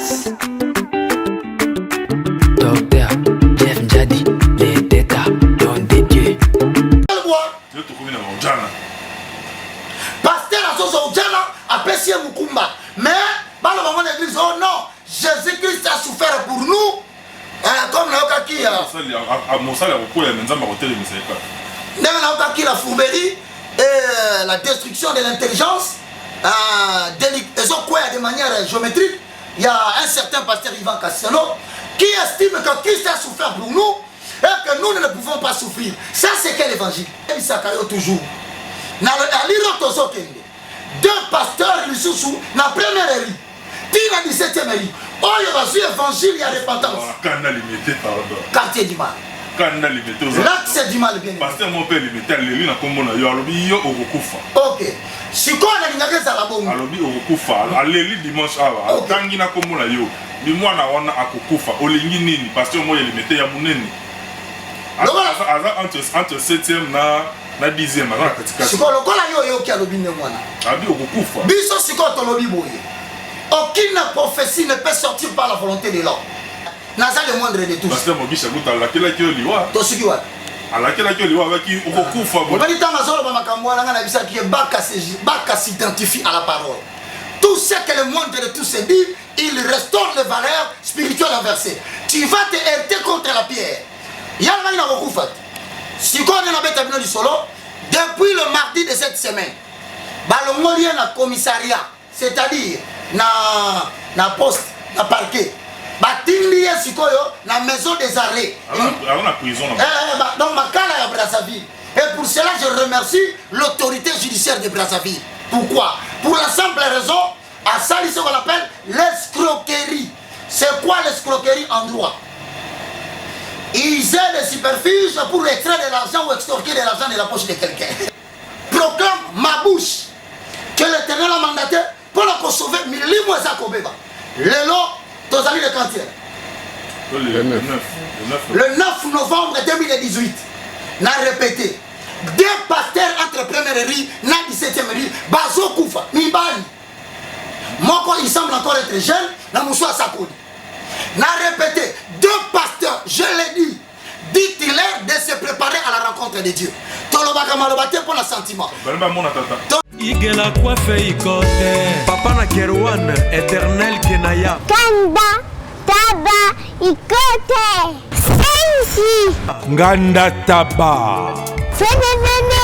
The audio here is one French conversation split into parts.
Max. Docteur Jeff Njadi, les détas, don des dieux. Pasteur Azozo Ojana a péché Mukumba. Mais, dans l'église, oh non, Jésus-Christ a souffert pour nous. Comme la fourberie et la destruction de l'intelligence, de manière géométrique, il y a un certain pasteur Ivan Cassiano qui estime que Christ a souffert pour nous et que nous ne pouvons pas souffrir. Ça, c'est quel évangile? Il s'accroche toujours. Deux pasteurs, Lissousou, dans la première érie, dans la 17e érie, oh, il y a un évangile, il y a repentance. Quartier du mal. L'axe du mal, bien. Pasteur, mon père, il était allé dans le ok. Si on a une agresse à la bombe. Allez, dimanche, Tangina Komona yo. Dis-moi, on a Akukufa. Olingi Nini, pasteur, moi, il mettait à Mouneni. Entre 7e na 10e, si on a yo qui a le bin de moi. Biso, si on a le bin, aucune prophétie ne peut sortir par la volonté de l'homme. Naza le moindre de tous. Pasteur Mogisha Gouta, la kela qui oliwa. Tosukiwa. La kela qui oliwa avec qui okufa. On va dire dans la zone de Makamwa, on a vu qui est Baka s'identifie à la parole. Tout ce que le monde de tous se dit, il restaure les valeurs spirituelles inversées. Tu vas te heurter contre la pierre. Il y a un okufa. Si on a un du solo, depuis le mardi de cette semaine, le Molien na commissariat, c'est-à-dire na poste, na parquet. Batindi sikoyo la maison des arrêts. La prison. Donc ma cala à Brazzaville. Et pour cela je remercie l'autorité judiciaire de Brazzaville. Pourquoi? Pour la simple raison, à ça ce qu'on appelle l'escroquerie. C'est quoi l'escroquerie en droit? Ils aident les superficies pour extraire de l'argent ou extorquer de l'argent de la poche de quelqu'un. Proclame ma bouche que l'Éternel a mandaté pour qu'on sauve Milimo Zakobeba. Le lot le 9 novembre 2018, on a répété. Deux pasteurs entre première érie et 17e érie, Bazo Koufa, Nibani. Moko, il semble encore être jeune, na Moussa Sakodi. On a répété. Deux pasteurs, je l'ai dit, dit-il de se préparer à la rencontre de Dieu. Tolobaka malobate pour le sentiment. Igela coiffe ikote Papa na Kerouan éternel Kenaya Kanda Taba ikote Sensi Nganda Taba Fenenene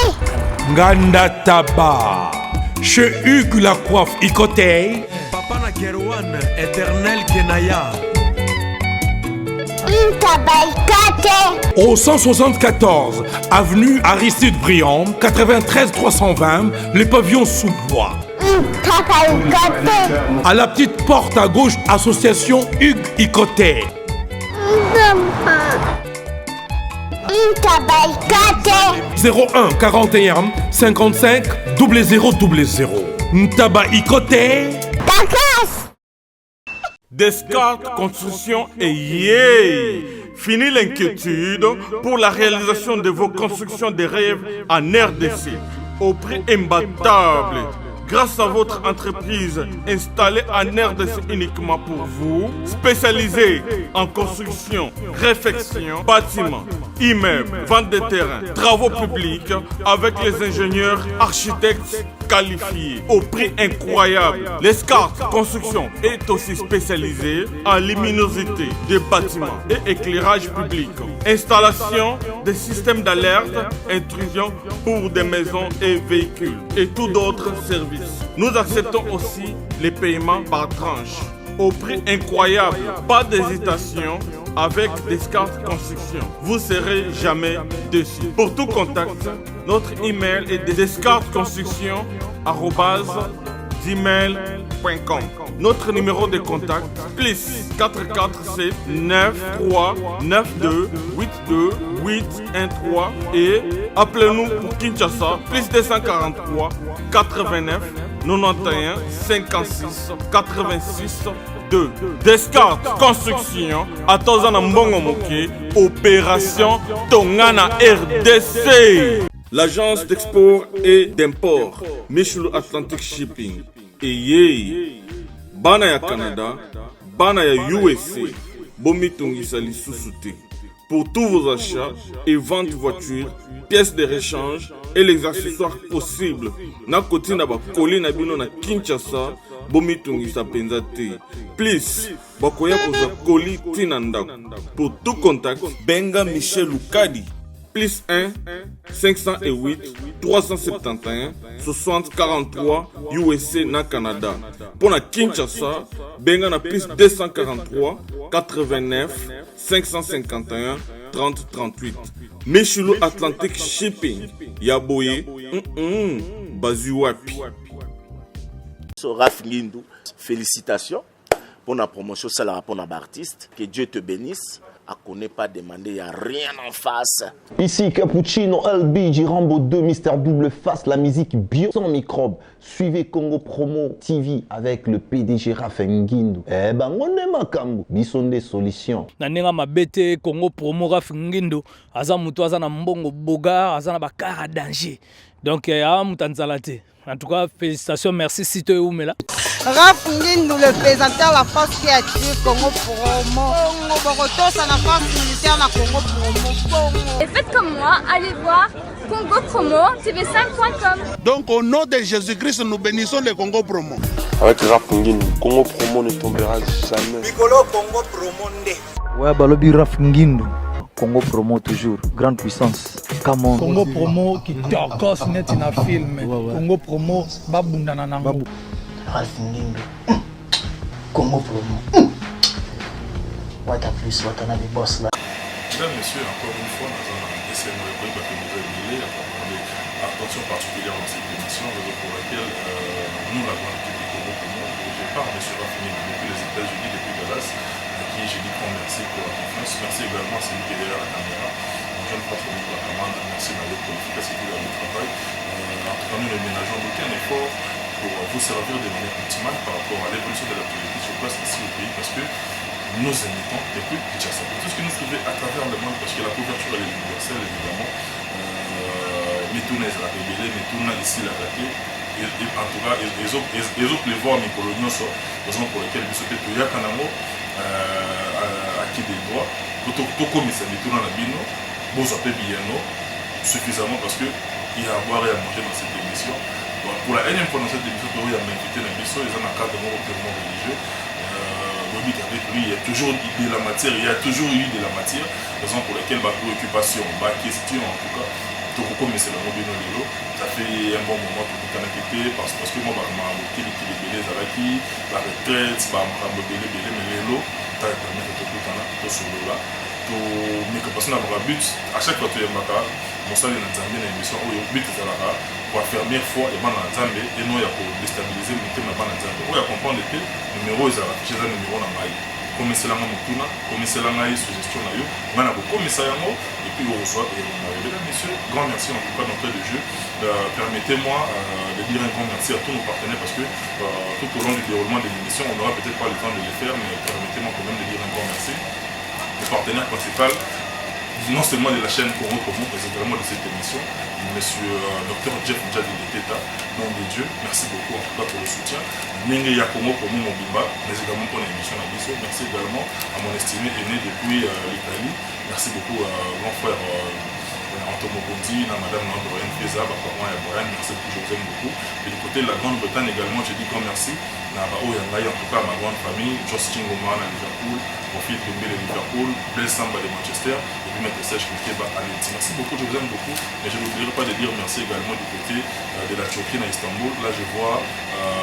Nganda Taba Chez Hugues la coiffe ikote Papa na Kerouan éternel Kenaya Au 174 avenue Aristide Briand, 93 320, les pavillons sous bois. À la petite porte à gauche, association Hugues Ikoté. 01 41 55 0000. Ntaba Ikoté. Descartes Construction et yeah! Fini l'inquiétude pour la réalisation de vos constructions de rêves en RDC au prix imbattable. Grâce à votre entreprise installée en RDC uniquement pour vous, spécialisée en construction, réfection, bâtiments, immeubles, vente de terrains, travaux publics avec les ingénieurs architectes qualifiés au prix incroyable. L'escarpe Construction est aussi spécialisée en luminosité des bâtiments et éclairage public. Installation des systèmes d'alerte, intrusion pour des maisons et véhicules et tout d'autres services. Nous acceptons aussi les paiements par tranche au prix incroyable. Pas d'hésitation avec Descartes Construction. Vous ne serez jamais déçus. Pour tout contact, notre email est descartesconstruction@gmail.com. Notre numéro de contact plus 447 93 92 82 813 et appelez-nous pour Kinshasa plus 243 89 91 56 86 2. Descartes Construction à Tozana Mbongo Moké, opération Tongana RDC. L'agence d'export et d'import Michel Atlantic Shipping et Bana ya Canada, Bana ya USA, bomitungisa lisusu te. Pour tous vos achats et ventes de voitures, pièces de rechange et les accessoires possibles, na koti na ba koli na bino na Kinshasa, bomitungisa penza te. Please, bakoya kozwa koli tina ndako. Pour tout contact, benga Michel Lukadi. Plus 1 508 371 60 43 USA na Canada. Pour na Kinshasa, benga na plus 243 89 551 30 38. Michelo Atlantic Shipping. Yaboye, Bazuapi. Raph Ngindou, félicitations pour la promotion, c'est la rapport d'artiste. Que Dieu te bénisse. À qu'on n'ait pas demandé, il n'y a rien en face. Ici Cappuccino, LBG, Rambo 2, Mister Double Face, la musique bio sans microbes. Suivez Congo Promo TV avec le PDG Raph Ngindou. Eh ben, on est makambo. Bisonde solutions. Nanenga mabete Congo Promo Raph Ngindou. Aza mutu aza na mbongo boga, aza na bakara danger. Donc, ya mutanzalate. En tout cas, félicitations, merci Sito Oumela. Raph Ngindou, le présentateur la force créative Congo Promo. Borotos à la force militaire na Congo Promo. Et faites comme moi, allez voir Congo Promo, tv5.com. Donc au nom de Jésus-Christ, nous bénissons le Congo Promo. Avec Raph Ngindou, Congo Promo ne tombera jamais. Piccolo Congo Promo nde. Ouais, balobi Raph Ngindou. Congo Promo toujours, grande puissance. Come on. Congo Promo qui torgosse net na film. Congo Promo babunda na nango. Raph Ngindou. Congo Promo. What a plus, what a boss là. Mesdames, messieurs, encore une fois, nous avons essayé de répondre parce que nous avons mêlé, attention particulière dans cette émission, raison pour laquelle nous l'avons équipe du Congo Promo. Je parle de M. Raph Ngindou depuis les États-Unis, depuis Dallas, à qui j'ai dit grand merci pour la confiance. Merci également à celui qui est derrière la caméra. Je ne pense pas que la commande, merci à votre efficacité dans le travail. En tout cas, nous ne ménageons aucun effort pour vous servir de manière optimale par rapport à l'évolution de la politique sur place ici au pays parce que nous imitons depuis Kinshasa. Tout ce que nous trouvons à travers le monde, parce que la couverture elle est universelle évidemment. Mitouna est la rébellée, Mitouna ici la raté. En tout cas, les autres les voient mes coloniaux sont raison pour lesquelles nous sommes tous les Kanamo à qui des droits. Tout comme ça, Mitouna la bino, vous appelez bien suffisamment parce que il y a à boire et à manger dans cette émission. Bon, pour la énième fois dans cette émission, il y a invité dans l'émission, ils ont un cadre purement religieux. Avec lui, il y a toujours de la matière, il y a toujours eu de la matière, raison pour laquelle ma préoccupation, ma question en tout cas, comme c'est le mot ça fait un bon moment pour tout connecter parce que moi, je suis la retraite, je mais que parce qu'on a un but, à chaque fois que tu es matin, mon salaire est dans une émission où le but est là pour la première fois et dans Zambie et non il y a pour déstabiliser le thème dans Zambie. Où il y a comprendre que le numéro est affiché dans le numéro dans maï. Comme c'est là mon tourna, comme c'est là maï suggestion là yo, on a beaucoup ça et puis on reçoit et on arrive. Mesdames, messieurs, grand merci en tout cas d'entrée de jeu. Permettez-moi de dire un grand merci à tous nos partenaires parce que tout au long du déroulement de l'émission, on n'aura peut-être pas le temps de le faire, mais permettez-moi quand même de dire un grand merci. Le partenaire principal, non seulement de la chaîne Congo Promo, mais également de cette émission, Monsieur Dr Jeff Njadi de Teta, nom de Dieu, merci beaucoup en tout cas pour le soutien. Ninge ya Congo Promo Mobimba, mais également pour l'émission La Bisso. Merci également à mon estimé aîné depuis l'Italie. Merci beaucoup à grand frère Antomo Bondi, à Madame Nandroyen Feza, Bakwama et Brian, merci beaucoup, je vous aime beaucoup. Et du côté de la Grande-Bretagne également, je dis grand merci. En tout cas, ma grande famille, Joss Chingoma à Liverpool, Profil Tombé de Liverpool, Blaise Samba de Manchester, et puis Maître Serge Kikeba à Lenti. Merci beaucoup, je vous aime beaucoup. Mais je n'oublierai pas de dire merci également du côté de la Turquie à Istanbul. Là, je vois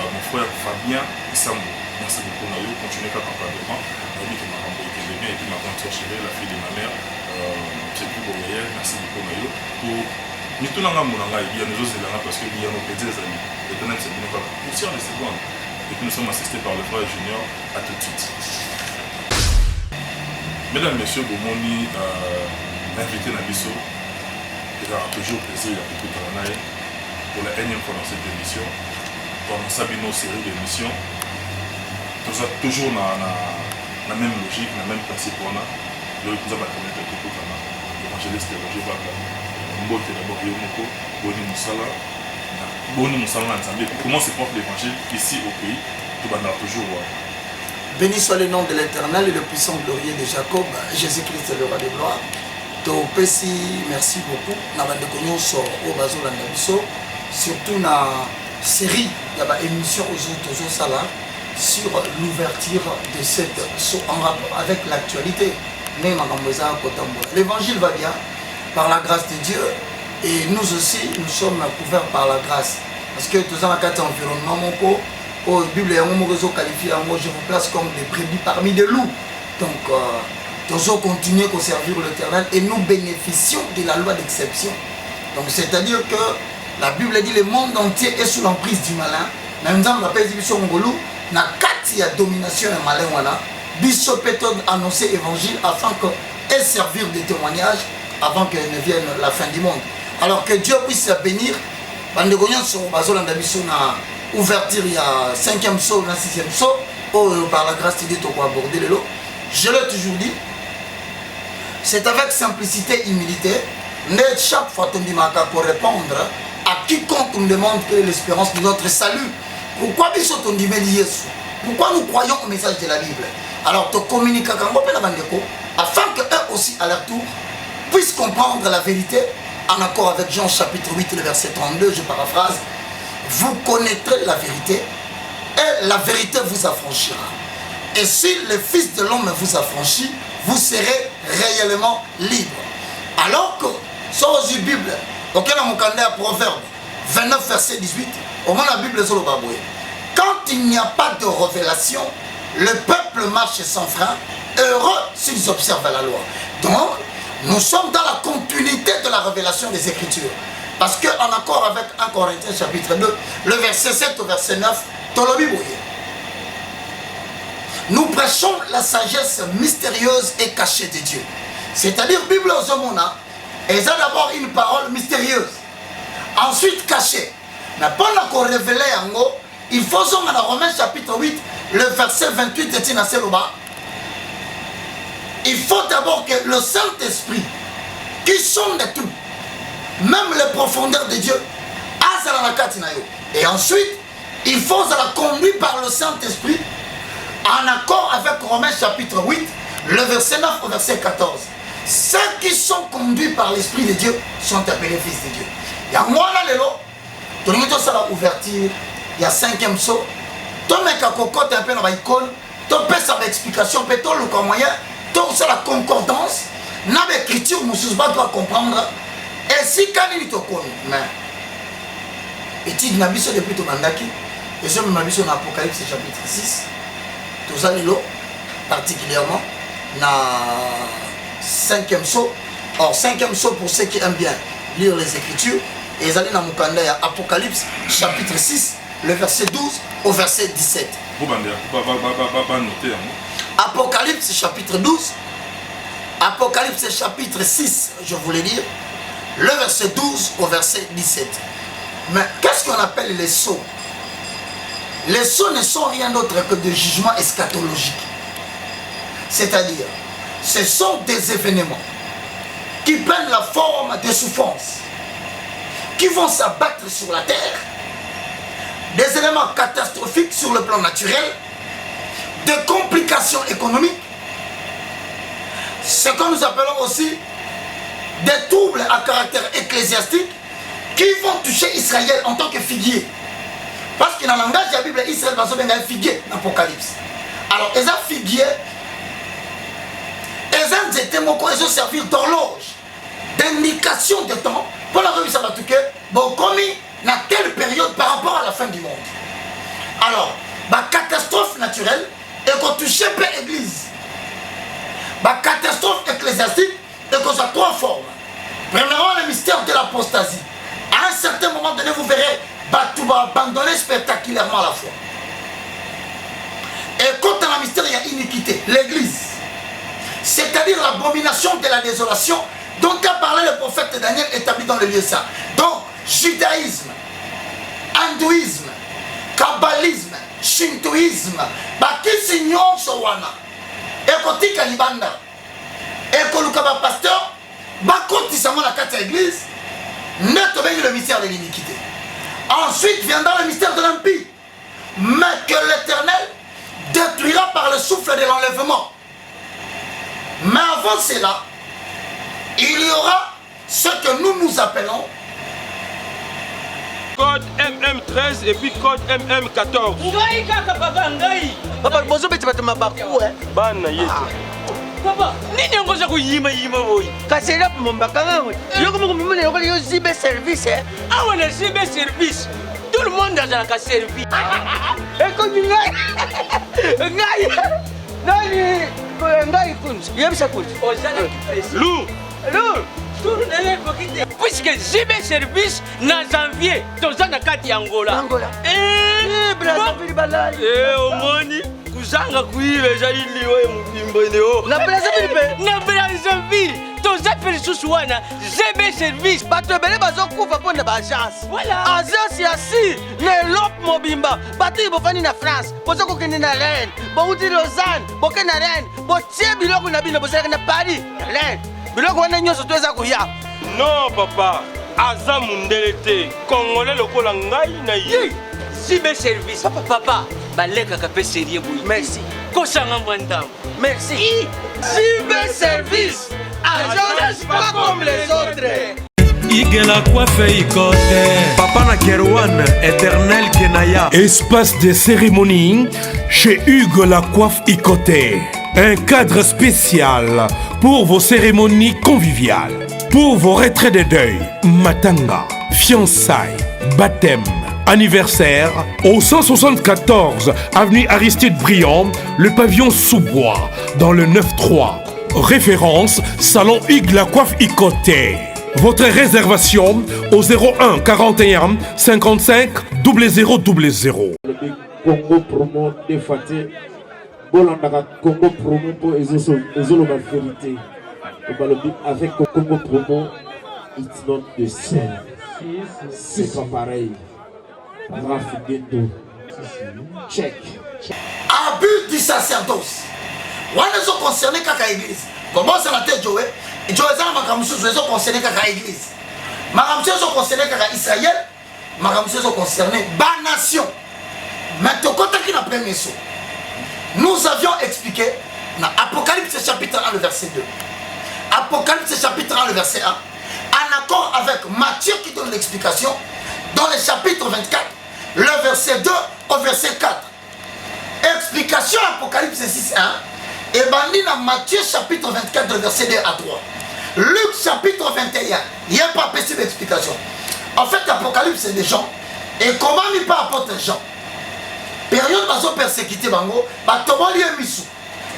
mon frère Fabien Issambo. Merci beaucoup, Nayo. Continuez comme encadrement. Naomi qui m'a renvoyé qui est bien, et puis ma grande soeur chérie, la fille de ma mère, c'est plus beau. Merci beaucoup, Nayo. Pour Mituna Moulanga, il y a nous autres élèves parce qu'il y a nos petits amis. Et donc, c'est bien, poussière de secondes. Et puis nous sommes assistés par le frère Junior. À tout de suite. Mesdames, Messieurs, Bomoni, invité Nabiso, il aura toujours plaisir à beaucoup de pour la énième fois dans cette émission. Dans Sabino série d'émissions, toujours dans la même logique, dans le même principe. Nous avons commettre beaucoup l'évangéliste Roger Baka. Mbote d'abord Yomoko, Boni Moussala. Boni Moussala Nzambe. Comment se porte l'évangile ici au pays? Tout va toujours. Béni soit le nom de l'Éternel et le puissant glorieux de Jacob, Jésus-Christ le roi de gloire. Topesi, merci beaucoup. Na bandeko nyonso o bazolanda biso, surtout na série ya ba émission aux sala sur l'ouverture de cette en rapport avec l'actualité. L'évangile va bien par la grâce de Dieu et nous aussi nous sommes couverts par la grâce parce que tous en cas environnement mon co au Bible et on réseau qualifié moi je vous place comme des brebis parmi des loups. Donc nous allons continuer à servir l'Éternel et nous bénéficions de la loi d'exception. Donc c'est-à-dire que la Bible dit le monde entier est sous l'emprise du malin. Même dans la paix d'émission Ngolou, na kati ya domination et malin wana, biso peut annoncer l'évangile afin que et servir de témoignage avant que ne vienne la fin du monde. Alors que Dieu puisse bénir. Bandegonyan sont bazolanda biso na ouverture il y a 5e saut, na 6e saut, par la grâce de Dieu pour aborder le lot. Je l'ai toujours dit. C'est avec simplicité et humilité, chaque fois qu'on dit pour répondre à quiconque nous demande quelle est l'espérance de notre salut. Pourquoi Pourquoi nous croyons au message de la Bible? Alors, tu communiques afin qu'eux aussi, à leur tour, puissent comprendre la vérité en accord avec Jean chapitre 8, le verset 32, je paraphrase. Vous connaîtrez la vérité et la vérité vous affranchira. Et si le Fils de l'homme vous affranchit, vous serez réellement libre. Alors que, sur la Bible, auquel on a Proverbe 29, verset 18, au moins la Bible est sur le baboué. Quand il n'y a pas de révélation, le peuple marche sans frein, heureux s'ils observent la loi. Donc, nous sommes dans la continuité de la révélation des Écritures. Parce qu'en accord avec 1 Corinthiens chapitre 2, le verset 7 au verset 9, nous prêchons la sagesse mystérieuse et cachée de Dieu. C'est-à-dire, Bible aux hommes, elle a d'abord une parole mystérieuse, ensuite cachée. Mais pendant qu'on révélait en haut, il faut dans Romains chapitre 8, le verset 28 de Tina Seloba. Il faut d'abord que le Saint-Esprit, qui sonde tout, même les profondeurs de Dieu, et ensuite, il faut la conduire par le Saint-Esprit en accord avec Romains chapitre 8, le verset 9 au verset 14. Ceux qui sont conduits par l'Esprit de Dieu sont appelés fils de Dieu. Il y a moi là, tu as la ouverture, il y a 5e saut. Tu as un cocotte un peu dans l'icône, tu as une explication, tu as le moyen, tu as la concordance, tu as l'écriture, tu dois comprendre. Et si tu as mais étude Nabiso depuis ton mandaki, et je me suis dans l'Apocalypse chapitre 6, tout ça, particulièrement, dans 5e saut. Or, 5e saut pour ceux qui aiment bien lire les Écritures, et ils allaient dans Mukanda, il y a Apocalypse chapitre 6, le verset 12 au verset 17. Apocalypse chapitre 12, Apocalypse chapitre 6, je voulais dire, le verset 12 au verset 17. Mais qu'est-ce qu'on appelle les sauts? Les sauts ne sont rien d'autre que des jugements eschatologiques. C'est-à-dire, ce sont des événements qui prennent la forme de souffrances, qui vont s'abattre sur la terre, des éléments catastrophiques sur le plan naturel, des complications économiques, ce que nous appelons aussi des troubles à caractère ecclésiastique qui vont toucher Israël en tant que figuier. Parce que dans le langage de la Bible, Israël va se faire un figuier dans l'Apocalypse. Alors, les figuiers, ils ont servi d'horloge, d'indication de temps pour la réussite à tout cas, bon, comme dans telle période par rapport à la fin du monde. Alors, la catastrophe naturelle est qu'on touche l'église. La catastrophe ecclésiastique est qu'on a 3 formes. Premièrement, le mystère de l'apostasie. À un certain moment donné, vous verrez, tu vas abandonner spectaculairement la foi. Et quand dans le mystère, il y a iniquité, l'église. C'est-à-dire l'abomination de la désolation dont a parlé le prophète Daniel établi dans le lieu saint. Donc, judaïsme, hindouisme, kabbalisme, shintoïsme, bakisi nyonso wana, ekotika libanda, ekoluka ba pasteur, bakotisa la carte de l'église, net le mystère de l'iniquité. Ensuite viendra le mystère de l'empire. Mais que l'Éternel détruira par le souffle de l'enlèvement. Mais avant cela, il y aura ce que nous appelons code MM13 et puis code MM14. Ngai kaka papa ngai. Papa bozo beti batuma baku Bana yetu. Papa, nini ngoza kuyima boy? Kasela pombaka ngawe. Yoko mumumene yoko yo zibe service Ah on est zibe service. Tout le monde a la servi. Et comme ngai. Ngai kunzi. Yebisa kunzi. Lou. Puisque j'ai service na janvier, dans un cas d'Angola. Brazzaville balai. Omoni kuzanga kuive jaili we mbimboneo. Na Brazzaville, dans un pays sous-souana, j'ai service. Bato bele bazokufa pona ba agence. Voilà. Agence ya si, ne lop mobimba. Bato ibofani na France, bozoko kende na Rennes, bouti Lausanne, boke na Rennes, botie biloko na bino bozaka na Paris, Rennes. Biloko wana nyonso toza kuya. Non papa, aza mundele te. Congolais lokola ngai na ye. Zibe service. Papa, baleka kape sérieux boy. Merci. Kosanga mwanda. Merci. Zibe service. Agence pas comme les autres. Igela coiffe Ikote. Papa na Kerwan, éternel Kenaya. Espace de cérémonie chez Hugues la coiffe Ikote. Un cadre spécial pour vos cérémonies conviviales, pour vos retraits de deuil, matanga, fiançailles, baptême, anniversaire, au 174 avenue Aristide Briand, le pavillon sous-bois, dans le 9-3. Référence, Salon Hugues la coiffe Ikote. Votre réservation au 01 41 55 0000. Congo promo défaté. Bolandaka Congo promo pour ezoloba vérité. Avec Congo promo, it's not the same. C'est pas pareil. Check. Abus du sacerdoce. Wana zo concerné kaka église. Comment ça la tête Joé? Joé ça makamusu zo concerné kaka église. Makamusu zo concerné kaka Israël. Makamusu zo concerné ba nation. Mais to kota ki na premier saut. Nous avions expliqué dans Apocalypse chapitre 1 le verset 2. Apocalypse chapitre 1 le verset 1. En accord avec Matthieu qui donne l'explication dans le chapitre 24 le verset 2 au verset 4. Explication Apocalypse 6 1. Et bandi dans Matthieu chapitre 24 le verset 2 à 3. Luc chapitre 21. Il n'y a pas possible d'explication. En fait Apocalypse c'est des gens. Et comment il pas apôtre Jean? Période bazo persécuté bango, ba tomoli emisu.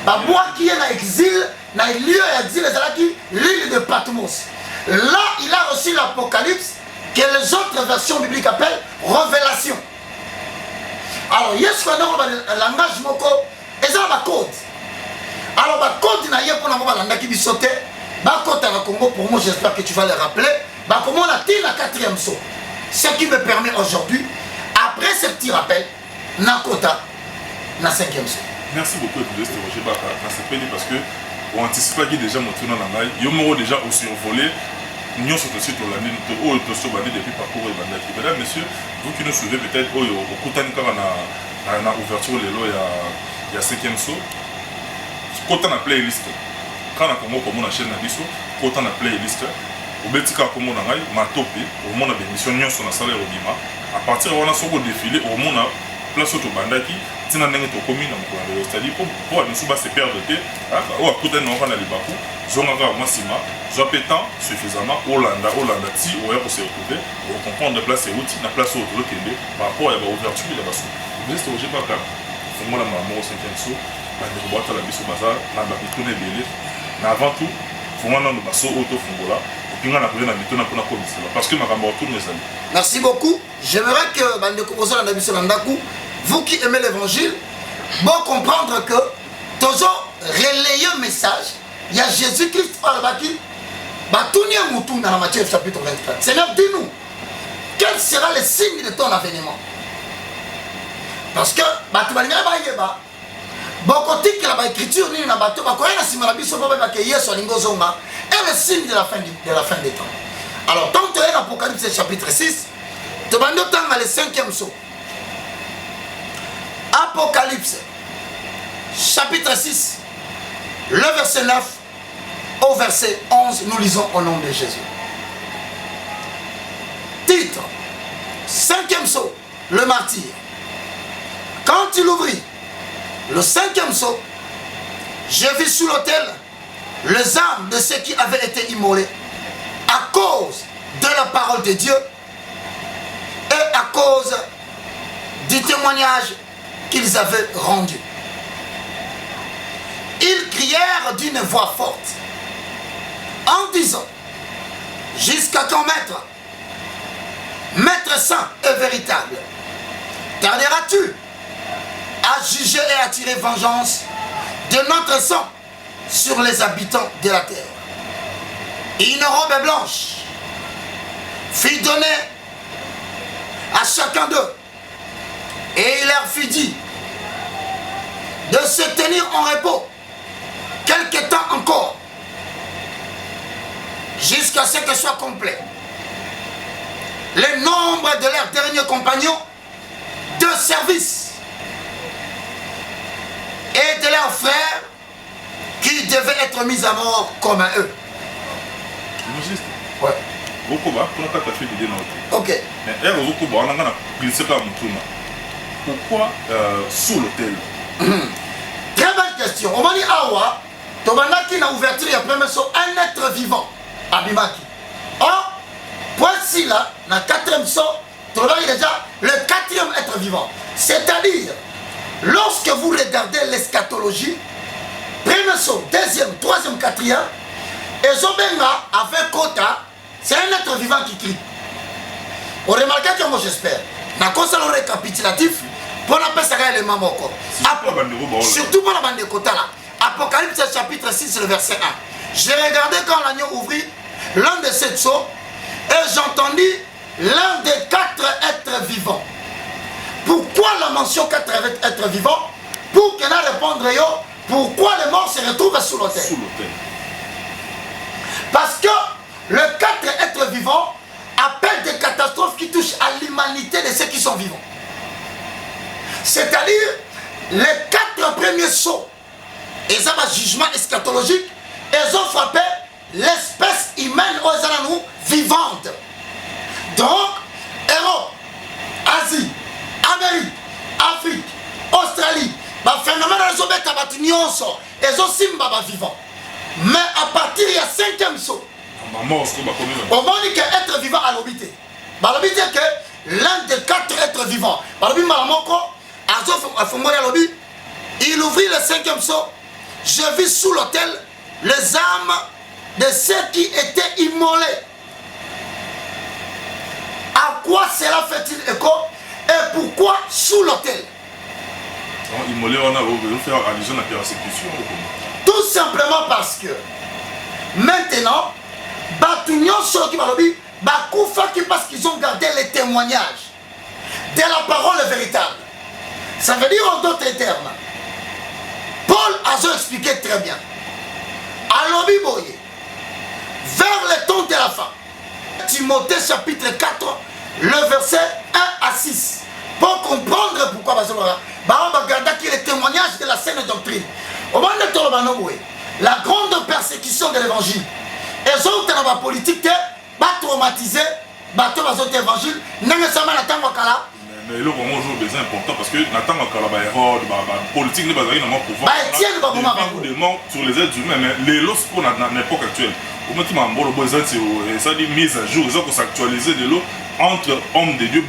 Ba moi qui est dans exil, dans le lieu d'exil ezalaki l'île de Patmos. Là, il a reçu l'Apocalypse que les autres versions bibliques appellent révélation. Alors, yes qu'on a un langage moko, et ça va code. Alors, ba code na yé pour na landa qui bisote, ba code à la Congo pour moi, j'espère que tu vas le rappeler. Ba comment on a dit la 4e saut. Ce qui me permet aujourd'hui, après ce petit rappel, Nakota, na 5e saut. Merci beaucoup de ce Roger Baka. Parce que on anticipe déjà mon tournant en live. Il y a déjà au survolé. Nous sommes aussi sur l'année depuis parcours et bandaki. Mesdames, messieurs, vous qui nous suivez peut-être au Koutani quand on a ouverture les lots il y a 5e saut. Quand on a playlist, quand on a comme on a chaîne Nabiso, quand on a playlist, au Betika comme on a ma topé, au monde a des missions sur la salle au Dima. À partir de là, on a défilé au monde a place au bandaki. Tina ndenge to commune c'est-à-dire pour nous se perdre de ou à côté non on a les bakou zonga masima zopetant suffisamment Hollanda ti ou pour se retrouver pour comprendre de place et outils na place au autre kende par rapport à l'ouverture de la basso vous êtes obligé pas car pour moi la maman au 5e saut la boîte à la biso bazar na ba tourner belé mais avant tout pour moi dans le basso auto fungola et puis on a pris la mitona pour la commission parce que ma maman tourne les amis. Merci beaucoup. J'aimerais que bande composer la biso landaku. Vous qui aimez l'évangile, bon comprendre que toujours relayer un message, il y a Jésus-Christ par le qui va tourner un mouton dans la Matthieu chapitre 24. Seigneur, dis-nous, quel sera le signe de ton avènement? Parce que, beaucoup de la écriture, et le signe de la fin des temps. Alors, tant que tu es dans l'Apocalypse chapitre 6, tu vas nous le 5e saut. Apocalypse chapitre 6, le verset 9 au verset 11, nous lisons au nom de Jésus. Titre, 5e sceau, le martyr. Quand il ouvrit le 5e sceau, j'ai vu sous l'autel les âmes de ceux qui avaient été immolés à cause de la parole de Dieu et à cause du témoignage qu'ils avaient rendu. Ils crièrent d'une voix forte en disant: jusqu'à quand, maître, maître saint et véritable, tarderas-tu à juger et à tirer vengeance de notre sang sur les habitants de la terre? Et une robe blanche fut donnée à chacun d'eux, et il leur fut dit de se tenir en repos quelque temps encore, jusqu'à ce que soit complet le nombre de leurs derniers compagnons de service et de leurs frères qui devaient être mis à mort comme à eux. Ouais. Ok. Pourquoi sous l'autel? Très bonne question. On va dire Awa, Tobanaki na ouverture et après un être vivant. Abimaki. Or, voici là, dans le 4e saut, tu vois déjà le 4e être vivant. C'est-à-dire, lorsque vous regardez l'eschatologie, premier saut, 2e, 3e, 4e, et Zobenga avec Kota, c'est un être vivant qui crie. On remarque que moi j'espère. Dans le récapitulatif, pour la paix, ça va les mamans encore. Surtout pour la bande de Kota là. Apocalypse chapitre 6, le verset 1. J'ai regardé quand l'agneau ouvrit l'un de ces sceaux et j'entendis l'un des 4 êtres vivants. Pourquoi la mention 4 êtres vivants? Pour qu'elle réponde pourquoi les morts se retrouvent sous l'autel. Parce que le 4 êtres vivants appellent des catastrophes qui touchent à l'humanité de ceux qui sont vivants. C'est-à-dire les 4 premiers sceaux, ils ont un jugement eschatologique, ils ont frappé l'espèce humaine aux nous vivante. Donc, Europe, Asie, Amérique, Afrique, Australie, le phénomène ils ont simba vivant. Mais à partir du 5e saut, on dit qu'être vivant à l'obité. Que l'un des 4 êtres vivants, il ouvrit le 5e saut. Je vis sous l'autel les âmes de ceux qui étaient immolés. À quoi cela fait-il écho? Et pourquoi sous l'autel? Immolé, on a faire allusion à la persécution. Tout simplement parce que maintenant, parce qu'ils ont gardé les témoignages de la parole véritable. Ça veut dire en d'autres termes, Paul a expliqué très bien. Alors, vers le temps de la fin, Timothée chapitre 4, le verset 1 à 6, pour comprendre pourquoi regarder les témoignages de la saine doctrine. La grande persécution de l'évangile. Et autres dans la politique, traumatisés, les évangiles, mais le moment aujourd'hui c'est important parce que Nathan a erreur, politique n'est pas pouvoir. Sur les êtres humains, mais les lois pour l'époque actuelle. Ça dit mise à jour, ça s'actualiser de l'eau entre hommes de Dieu,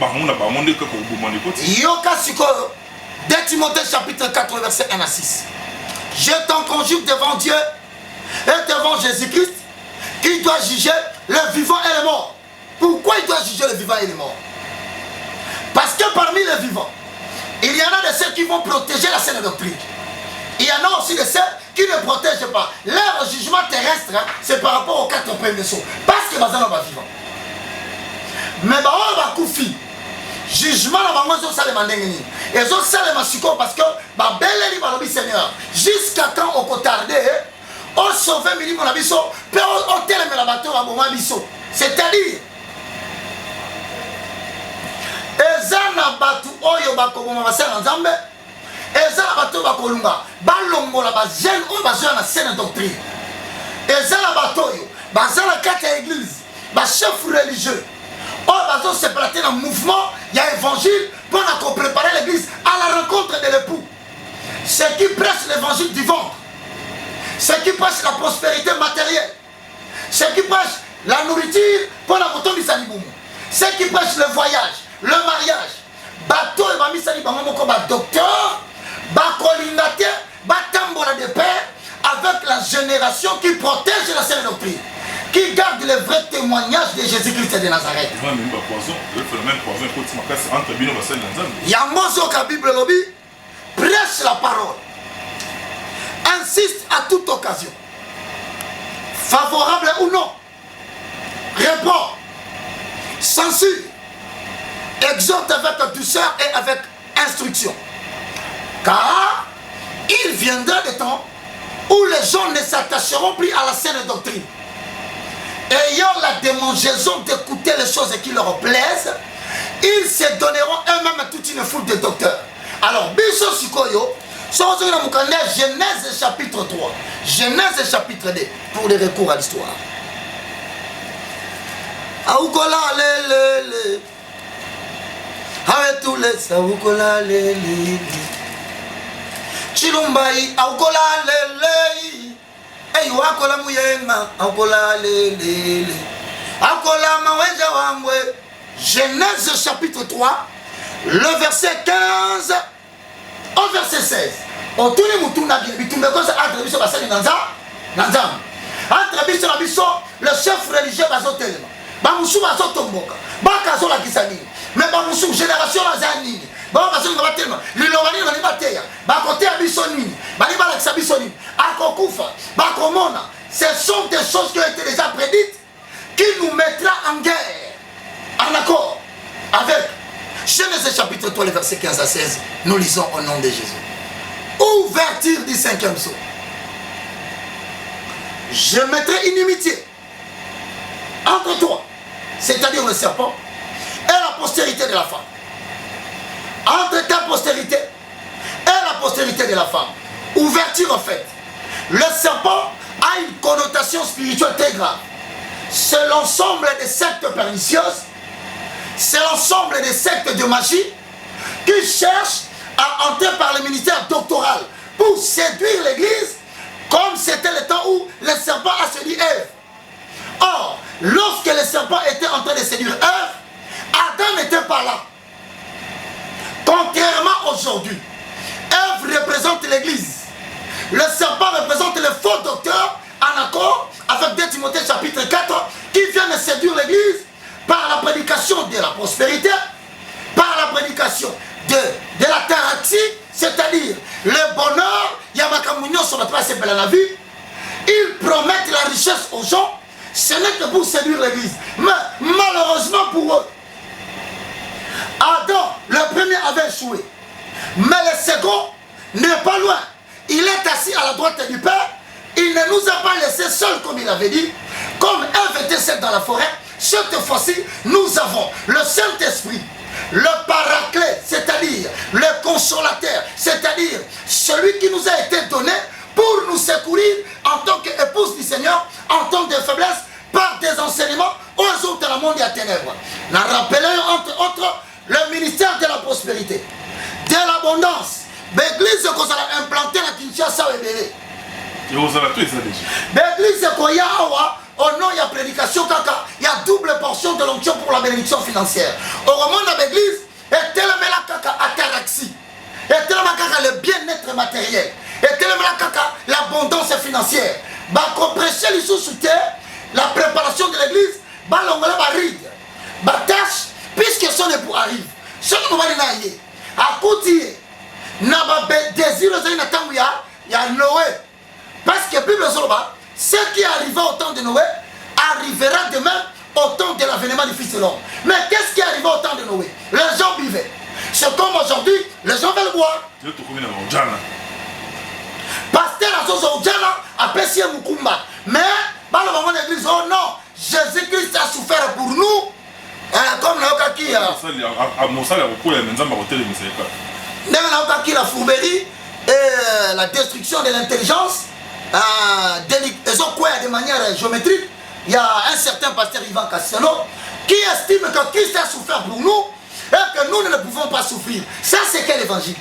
de Timothée chapitre 4 verset 1 à 6. Je t'en conjure devant Dieu et devant Jésus-Christ qui doit juger le vivant et le mort. Pourquoi il doit juger le vivant et le mort? Parce que parmi les vivants, il y en a de ceux qui vont protéger la saine doctrine. Il y en a aussi de ceux qui ne protègent pas. Leur jugement terrestre, c'est par rapport aux 4 premiers sceaux. Parce que les gens sont vivants. Mais on va couper. Jugement dans le monde, ça les mandé. Et ça les massicons parce que belle Seigneur. Jusqu'à quand on peut tarder, on sauve mon abisso, puis on télé la bateau à mon abisso. C'est-à-dire, ezana batu oyo bakoboma basala nzambe ezana batu bato bakolunga balongola bajeune oyo bazoya na saine doctrine ezala bato oyo bazala kati ya église bachef religieux oyo bazosepelate na mouvement ya évangile pour préparer l'église à la rencontre de l'époux. Ceux qui prêchent l'évangile du ventre, ceux qui prêchent la prospérité matérielle, ceux qui prêchent la nourriture pour la bouton du saliboum, ceux qui prêchent le voyage, le mariage, bateau et bamisali bamoko ba docteur, ba colindate, ba tambola de paix avec la génération qui protège la saine doctrine, qui garde le vrai témoignage de Jésus-Christ de Nazareth. Yamozo ka Bible lobby prêche la parole, insiste à toute occasion, favorable ou non, répond, censure, exhorte avec douceur et avec instruction. Car il viendra des temps où les gens ne s'attacheront plus à la saine doctrine, ayant la démangeaison d'écouter les choses qui leur plaisent, ils se donneront eux-mêmes toute une foule de docteurs. Alors, Biso Sikoyo, Genèse chapitre 3, Genèse chapitre 2, pour les recours à l'histoire. Aoukola le avec tous les Aoukola le Chilumbai Aoukola le Aoukola Mouyenga Aoukola le Aoukola Mawenja Wangwe. Genèse chapitre 3, le verset 15 au verset 16. Entre le chef religieux bazotelema bamusu bazotomboka bakazola kisani mais bamusu génération lazani bazola batelema lilobani na bateya bakote ya bisoni bali balakisa bisoni akokufa bakomona. Ce sont des choses qui ont été déjà prédites qui nous mettra en guerre, en accord avec Genèse chapitre 3, le verset 15 à 16. Nous lisons au nom de Jésus. Ouverture du 5e psaume. Je mettrai inimitié entre toi, c'est-à-dire le serpent, et la postérité de la femme. Entre ta postérité et la postérité de la femme. Ouverture en fait. Le serpent a une connotation spirituelle très grave. C'est l'ensemble des sectes pernicieuses, c'est l'ensemble des sectes de magie qui cherchent à entrer par le ministère doctoral pour séduire l'église, comme c'était le temps où le serpent a séduit Ève. Or, lorsque le serpent était en train de séduire Ève, Adam n'était pas là. Contrairement aujourd'hui, Ève représente l'église. Le serpent représente le faux docteur en accord avec 2 Timothée chapitre 4 qui vient de séduire l'église par la prédication de la prospérité, par la prédication de la taraxie, c'est-à-dire le bonheur, Yamakamunyo sur la place de la vie. Ils promettent la richesse aux gens, ce n'est que pour séduire l'église. Mais malheureusement pour eux, Adam, le premier avait échoué, mais le second n'est pas loin. Il est assis à la droite du Père. Il ne nous a pas laissé seuls comme il avait dit. Comme Ève était seule dans la forêt, cette fois-ci, nous avons le Saint-Esprit, le Paraclet, c'est-à-dire le Consolateur, c'est-à-dire celui qui nous a été donné pour nous secourir en tant qu'épouse du Seigneur, en tant que faiblesse, par des enseignements aux autres dans le monde des ténèbres. Nous rappelons entre autres le ministère de la prospérité, de l'abondance. L'église qu'on a implantée à Kinshasa et Bélé. L'église qu'on a au nom de la prédication, il y a double portion de l'onction pour la bénédiction financière. Au moment de l'église, et tellement la ataraxie, et tellement le bien-être matériel, et tellement l'abondance financière. Quand prêcher les sous terre, la préparation de l'église, l'onglet baride, tâche, puisque son époux arrive, ce que nous allons dire, à côté, n'a pas désir de il y a Noé. Parce que Bible ce qui arriva au temps de Noé arrivera de même au temps de l'avènement du Fils de l'homme. Mais qu'est-ce qui arriva au temps de Noé? Les gens vivaient. C'est comme aujourd'hui, les gens veulent boire. Pasteur Azozojana a péché Mukumba. Mais, dans le moment de l'église, oh non, Jésus-Christ a souffert pour nous. Comme le Kaki. La fourberie, et la destruction de l'intelligence, de manière géométrique. Il y a un certain pasteur Ivan Castello qui estime que Christ a souffert pour nous et que nous ne pouvons pas souffrir. Ça, c'est quel évangile?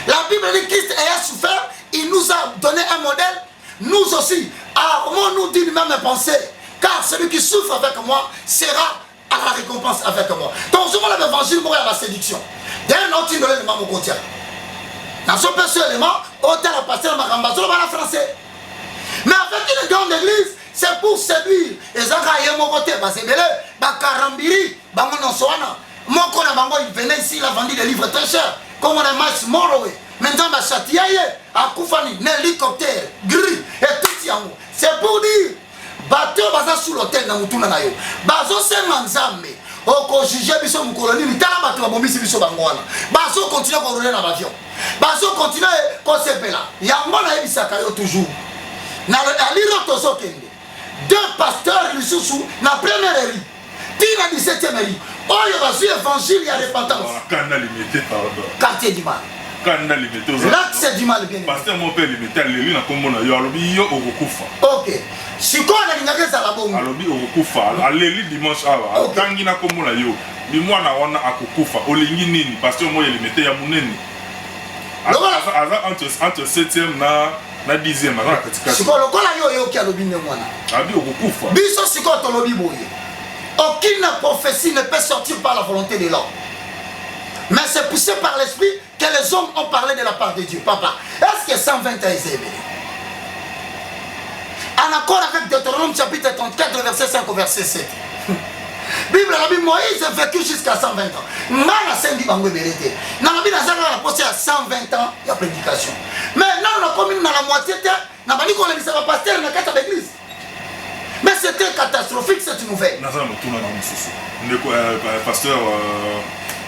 La Bible dit que Christ ayant souffert, il nous a donné un modèle. Nous aussi, armons-nous d'une même pensée, car celui qui souffre avec moi sera à la récompense avec moi. Donc, je vois l'évangile mourir à la séduction. D'un autre, il ne l'a pas mon côté. Dans ce petit élément, autant la pasteur Marambazo, le français. Mais avec une grande église, c'est pour séduire. Et ça, il y a mon côté, parce que Bakarambiri, Bangonosoana, mon Konabango, il venait ici, il a vendu des livres très chers, comme on a Max Morrowe. Maintenant, Chatiaye, à Koufani, l'hélicoptère, gris, et tout ça. C'est pour dire, bateau baza sous l'hôtel dans Moutouna Nayo. Bazo c'est Manzambe. Oko juge biso mkoloni, ni tala bato bombisi biso bangwana. Bazo continue à rouler dans l'avion. Bazo continue à sepela. Yango na ebisaka yo toujours. Na liro tozo kende. Deux pasteurs lisusu na première érie. Tina 17e érie. Oyo bazu évangile ya repentance. Kana limité pardon. Quartier du mal. Kana limité. L'axe du mal bien. Pasteur mon père limité leli na komona yo alobi yo okokufa. OK. Siko na lingaka za la bongo. Alobi okokufa. Aleli dimanche awa. Tangi na komona yo. Bi mwana wana akokufa. Olingi nini? Pasteur mo limité ya munene. Entre 7e na 10e na katika. Siko lokola yo ki alobi ne mwana. Abi okokufa. Biso siko tolobi boye. Aucune prophétie ne peut sortir par la volonté de l'homme. Mais c'est poussé par l'esprit que les hommes ont parlé de la part de Dieu. Papa, est-ce que 120 ans est aimé? En accord avec Deutéronome chapitre 34, verset 5 au verset 7. Bible, la Bible, Moïse a vécu jusqu'à 120 ans. Mana sendi bango vérité. Dans la Bible, on a posé à 120 ans de prédication. Mais non, on a commis dans la moitié, on a dit qu'on a dit ça va passer dans la carte de l'église. Mais c'était catastrophique cette nouvelle.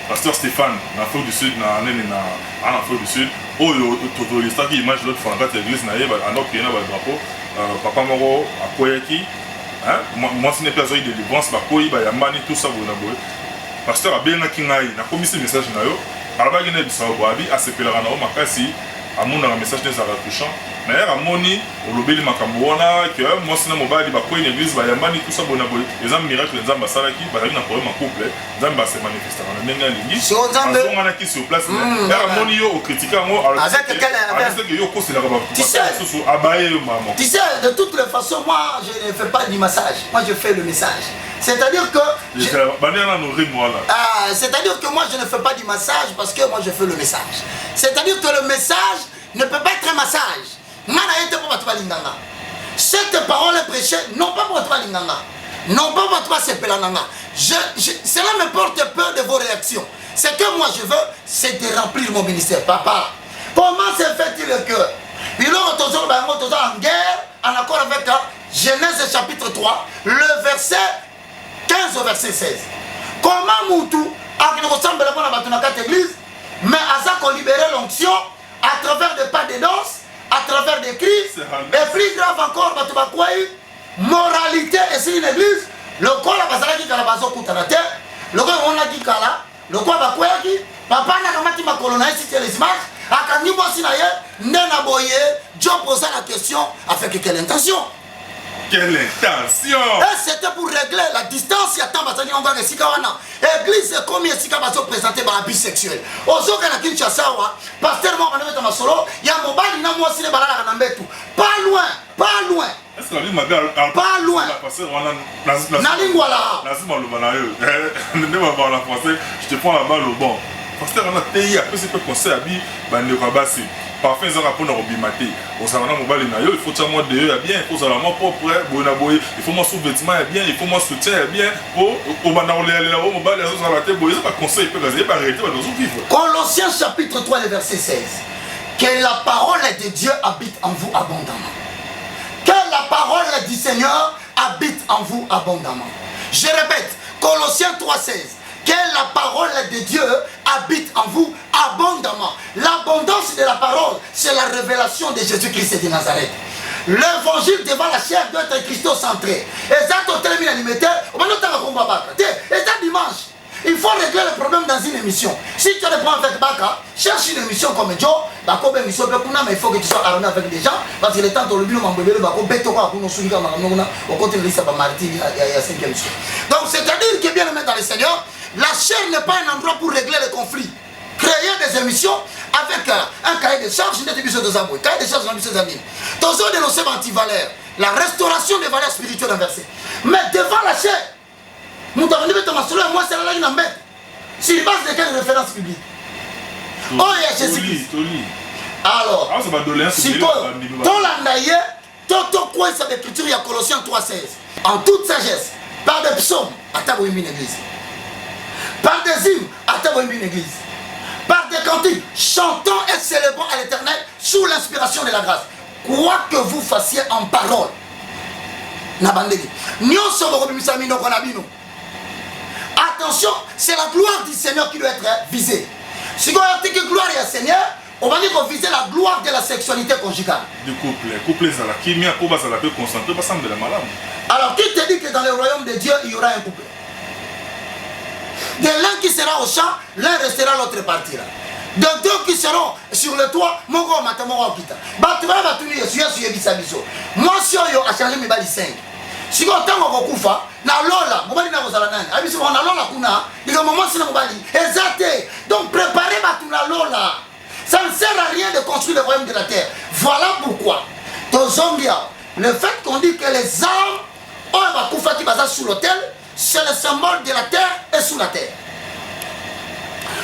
Pasteur Stéphane, dans l'Afrique du Sud, en Afrique du Sud, où il y a une image de l'autre fois dans l'église, il y a un autre qui est dans le drapeau, Papa Moro, à Koyaki, moi ce n'est pas de délivrance, il y a Mani, tout ça, pasteur a bien kingai, na commis ce message na yo, alors il y a des savoir, à ce que la rana makasi, à mon message des arabes touchants. Mais à moni au lobby makamboana que moi c'est mobile ba ko une église ba yambani tout ça bona boy les hommes miracles les hommes salaki ba na problème en couple zamba se manifester na menga lingi so on a qui sur place mais à moni yo critiquer moi alors avec que yo ko c'est la ba tu sais de toutes les façons moi je ne fais pas du massage, moi je fais le message. C'est-à-dire que c'est-à-dire que moi je ne fais pas du massage parce que moi je fais le message. C'est-à-dire que le message ne peut pas être un massage. Cette parole est prêchée non pas pour toi linganga, non pas pour toi sepelananga. Cela me porte peur de vos réactions. Ce que moi je veux, c'est de remplir mon ministère. Papa, comment se fait-il que il est en guerre en accord avec Genèse chapitre 3, le verset 15 au verset 16. Comment Moutou a ressemble à la église, mais a libéré l'onction à travers des pas de danse, à travers des cris, et plus grave encore, moralité et c'est une église, le quoi la basala qui kala bazo kutana te, le quoi on a dit kala, le quoi bakwaki, papa na kamati ma colonna ici les images, akani moi sinaye, nena boye, Dieu posa la question avec quelle intention? Quelle intention? Et c'était pour régler la distance, il y a tant de on va réciter wana. Église c'est comme ici quand bazo présenter ba bisexuel. Ozo kana Kinshasa wa, pasteur mo kana metama solo, ya mobali na moi sine balala kana mbetu. Pas loin. Est-ce que la vie m'a dit pas loin. Nalingwala. Lazima lobana yo. Ne va pas la français, je te prends la balle au bon. Pasteur on a payé après ce conseil abi bande ko basi. Parfait ça répond au bimaté. Au savana mobile na yo, il faut que moi de bien, il faut ça moi propre, bonaboy, il faut moi sous-vêtement bien, il faut moi soutien bien pour au bana aller là au mobile ça va te boyer pas conseil peut gazer pas arrêter dans vivre. Colossiens chapitre 3 le verset 16. Que la parole de Dieu habite en vous abondamment. Que la parole du Seigneur habite en vous abondamment. Je répète, Colossiens 3:16. Que la parole de Dieu habite en vous abondamment. L'abondance de la parole, c'est la révélation de Jésus-Christ de Nazareth. L'évangile devant la chair doit être christocentré. Et ça, tu as terminé à limiter. Et ça, dimanche. Il faut régler le problème dans une émission. Si tu reprends avec Baka, cherche une émission comme Joe, Bako émission mais il faut que tu sois armé avec des gens, parce que le temps de le bureau, Bako Beto, au côté de l'Issa Marty, il y a 5e émission. Donc c'est-à-dire que bien aimé dans le Seigneur, la chaîne n'est pas un endroit pour régler les conflits. Créer des émissions avec un cahier de charges, une émission de Zaboué, cahier de charges, une émission de Zaboué. Tous ceux dénoncés anti-valeurs, la restauration des valeurs spirituelles inversées. Mais devant la chair, nous avons dit que moi c'est là une embête. Sur base de quelle référence publique? Oh, il y a Jésus-Christ. Alors, si toi, l'andaye, toi, quoi ça d'écriture, il y a Colossiens 3,16. En toute sagesse, par des psaumes, à ta une église. Par des hymnes, à ta une église. Par des cantiques, chantons et célébrons à l'Éternel sous l'inspiration de la grâce. Quoi que vous fassiez en parole. Attention, c'est la gloire du Seigneur qui doit être visée. Si vous avez dit que gloire est au Seigneur, on va dire qu'on vise la gloire de la sexualité conjugale. Du couple, alors, qui te dit que dans le royaume de Dieu, il y aura un couple? De l'un qui sera au champ, l'un restera, l'autre partira. De deux qui seront sur le toit, mon gros matin, mon gros kita. Moi, si on a changé mes balises 5. Si on a kufa, na lola, mobali na rozala nani. Abisi on a lola kuna, diga maman sina mobali. Exacté. Donc préparez batu na lola. Ça ne sert à rien de construire le royaume de la terre. Voilà pourquoi. Le fait qu'on dit que les âmes ont un kufa qui basa sous l'autel, c'est le symbole de la terre et sous la terre.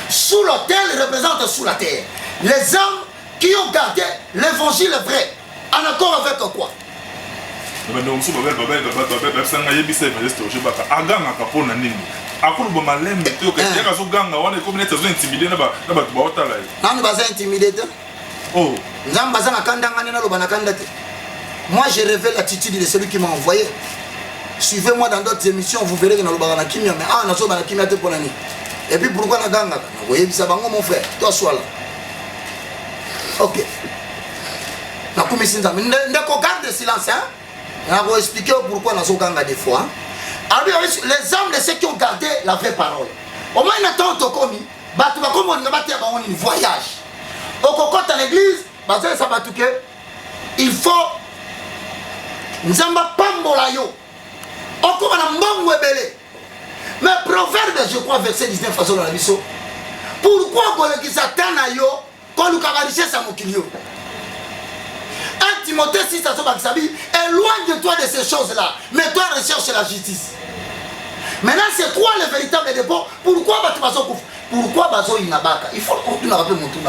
Sous l'autel représente sous la terre. Les âmes qui ont gardé l'évangile vrai. En accord avec quoi? Moi je révèle l'attitude de celui qui m'a envoyé. Suivez-moi dans d'autres émissions, vous verrez que nous avons kimia, mais ah, nous avons kimia pour l'année. Et puis pourquoi nous avons vous voyez, ça va mon frère, toi sois là. Ok. Nous avons garde le silence, hein. On va expliquer pourquoi nous avons des fois. Alors, les hommes de ceux qui ont gardé la vraie parole. Au moins, il y a tant de commis, un voyage. Au cocotte à l'église, il faut. Nous avons pas mbolayo. Mais Proverbe, je crois, verset 19, façon dans la mission. Pourquoi qu'on dit Satan qu'on nous cavaliche sa mokilio? 1 Timothée 6 à éloigne-toi de ces choses-là. Mets-toi en recherche de la justice. Maintenant, c'est quoi le véritable dépôt? Pourquoi pourquoi Bazo Inabaka? Il faut que nous rappelions mon tour.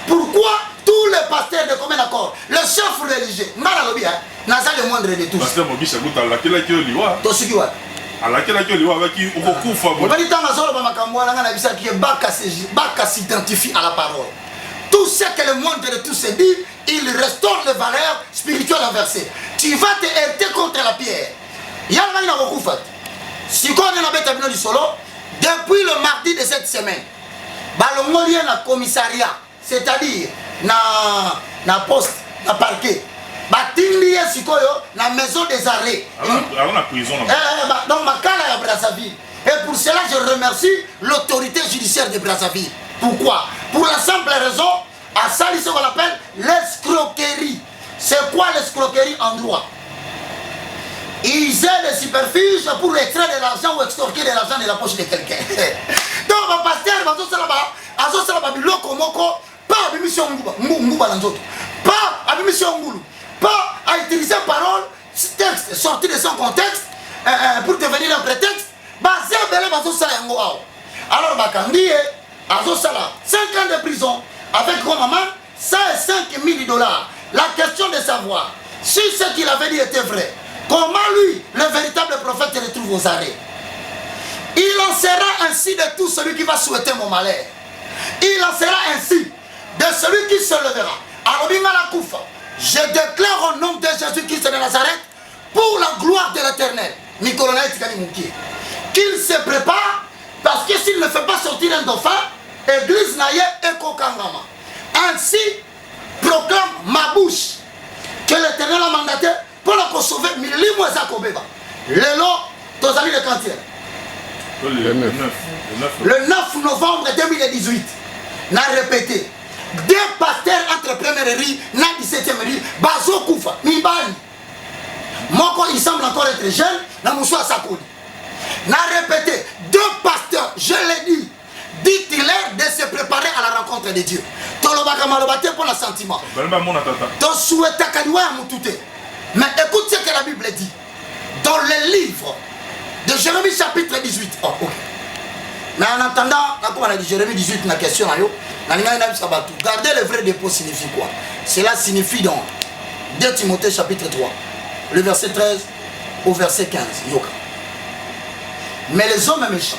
Pourquoi tous les pasteurs de commun accord, le chef religieux, n'a le moindre de tous. Pasteur Mobisha Gouta, la kila qui est liwa. Tosukiwa. La kila qui est liwa avec qui on coupe. On va dire dans la zone qui est Baka s'identifie à la parole. Tout ce que le monde de tous se dit, il restaure les valeurs spirituelles inversées. Tu vas te heurter contre la pierre. Il y a un recoufat. Si on a du solo, depuis le mardi de cette semaine, balongolien na commissariat, c'est-à-dire na poste, na parquet. Batindi sikoyo na maison des arrêts. Alors la prison. Donc ma cala à Brazzaville. Et pour cela je remercie l'autorité judiciaire de Brazzaville. Pourquoi? Pour la simple raison, à ça ce qu'on appelle l'escroquerie. C'est quoi l'escroquerie en droit? Ils aident les superficies pour extraire de l'argent ou extorquer de l'argent de la poche de quelqu'un. Donc mon pasteur pas à l'émission pas à l'émission pas à utiliser parole, texte sorti de son contexte pour devenir un prétexte. Alors Bakandi a 5 ans de prison avec grand-maman, 105 000 $. La question de savoir si ce qu'il avait dit était vrai, comment lui, le véritable prophète, se retrouve aux arrêts. Il en sera ainsi de tout celui qui va souhaiter mon malheur. Il en sera ainsi de celui qui se levera. Alors, je déclare au nom de Jésus-Christ de Nazareth, pour la gloire de l'Éternel, qu'il se prépare, parce que s'il ne fait pas sortir un dauphin, Église Naye et Kokangama. Ainsi, proclame ma bouche que l'Éternel a mandaté pour la sauver, mais lui, moi, ça, Lelo, tes amis de Kantier. Le 9. Le 9 novembre 2018, n'a répété. Deux pasteurs entre première riz, na 17e riz, Bazo Koufa, Mibani. Moko, il semble encore être jeune, na Moussa Sakoli. N'a répété. Deux pasteurs, je l'ai dit, dit-il de se préparer à la rencontre de Dieu. Tolobaka malobate pour le sentiment. Ton souhait takaniwa mutute. Mais écoute ce que la Bible dit. Dans le livre de Jérémie chapitre 18. Oh, ok. Mais en attendant, comme on a dit Jérémie 18, la question, garder le vrai dépôt signifie quoi? Cela signifie dans 2 Timothée chapitre 3, le verset 13 au verset 15. Yoka. Mais les hommes méchants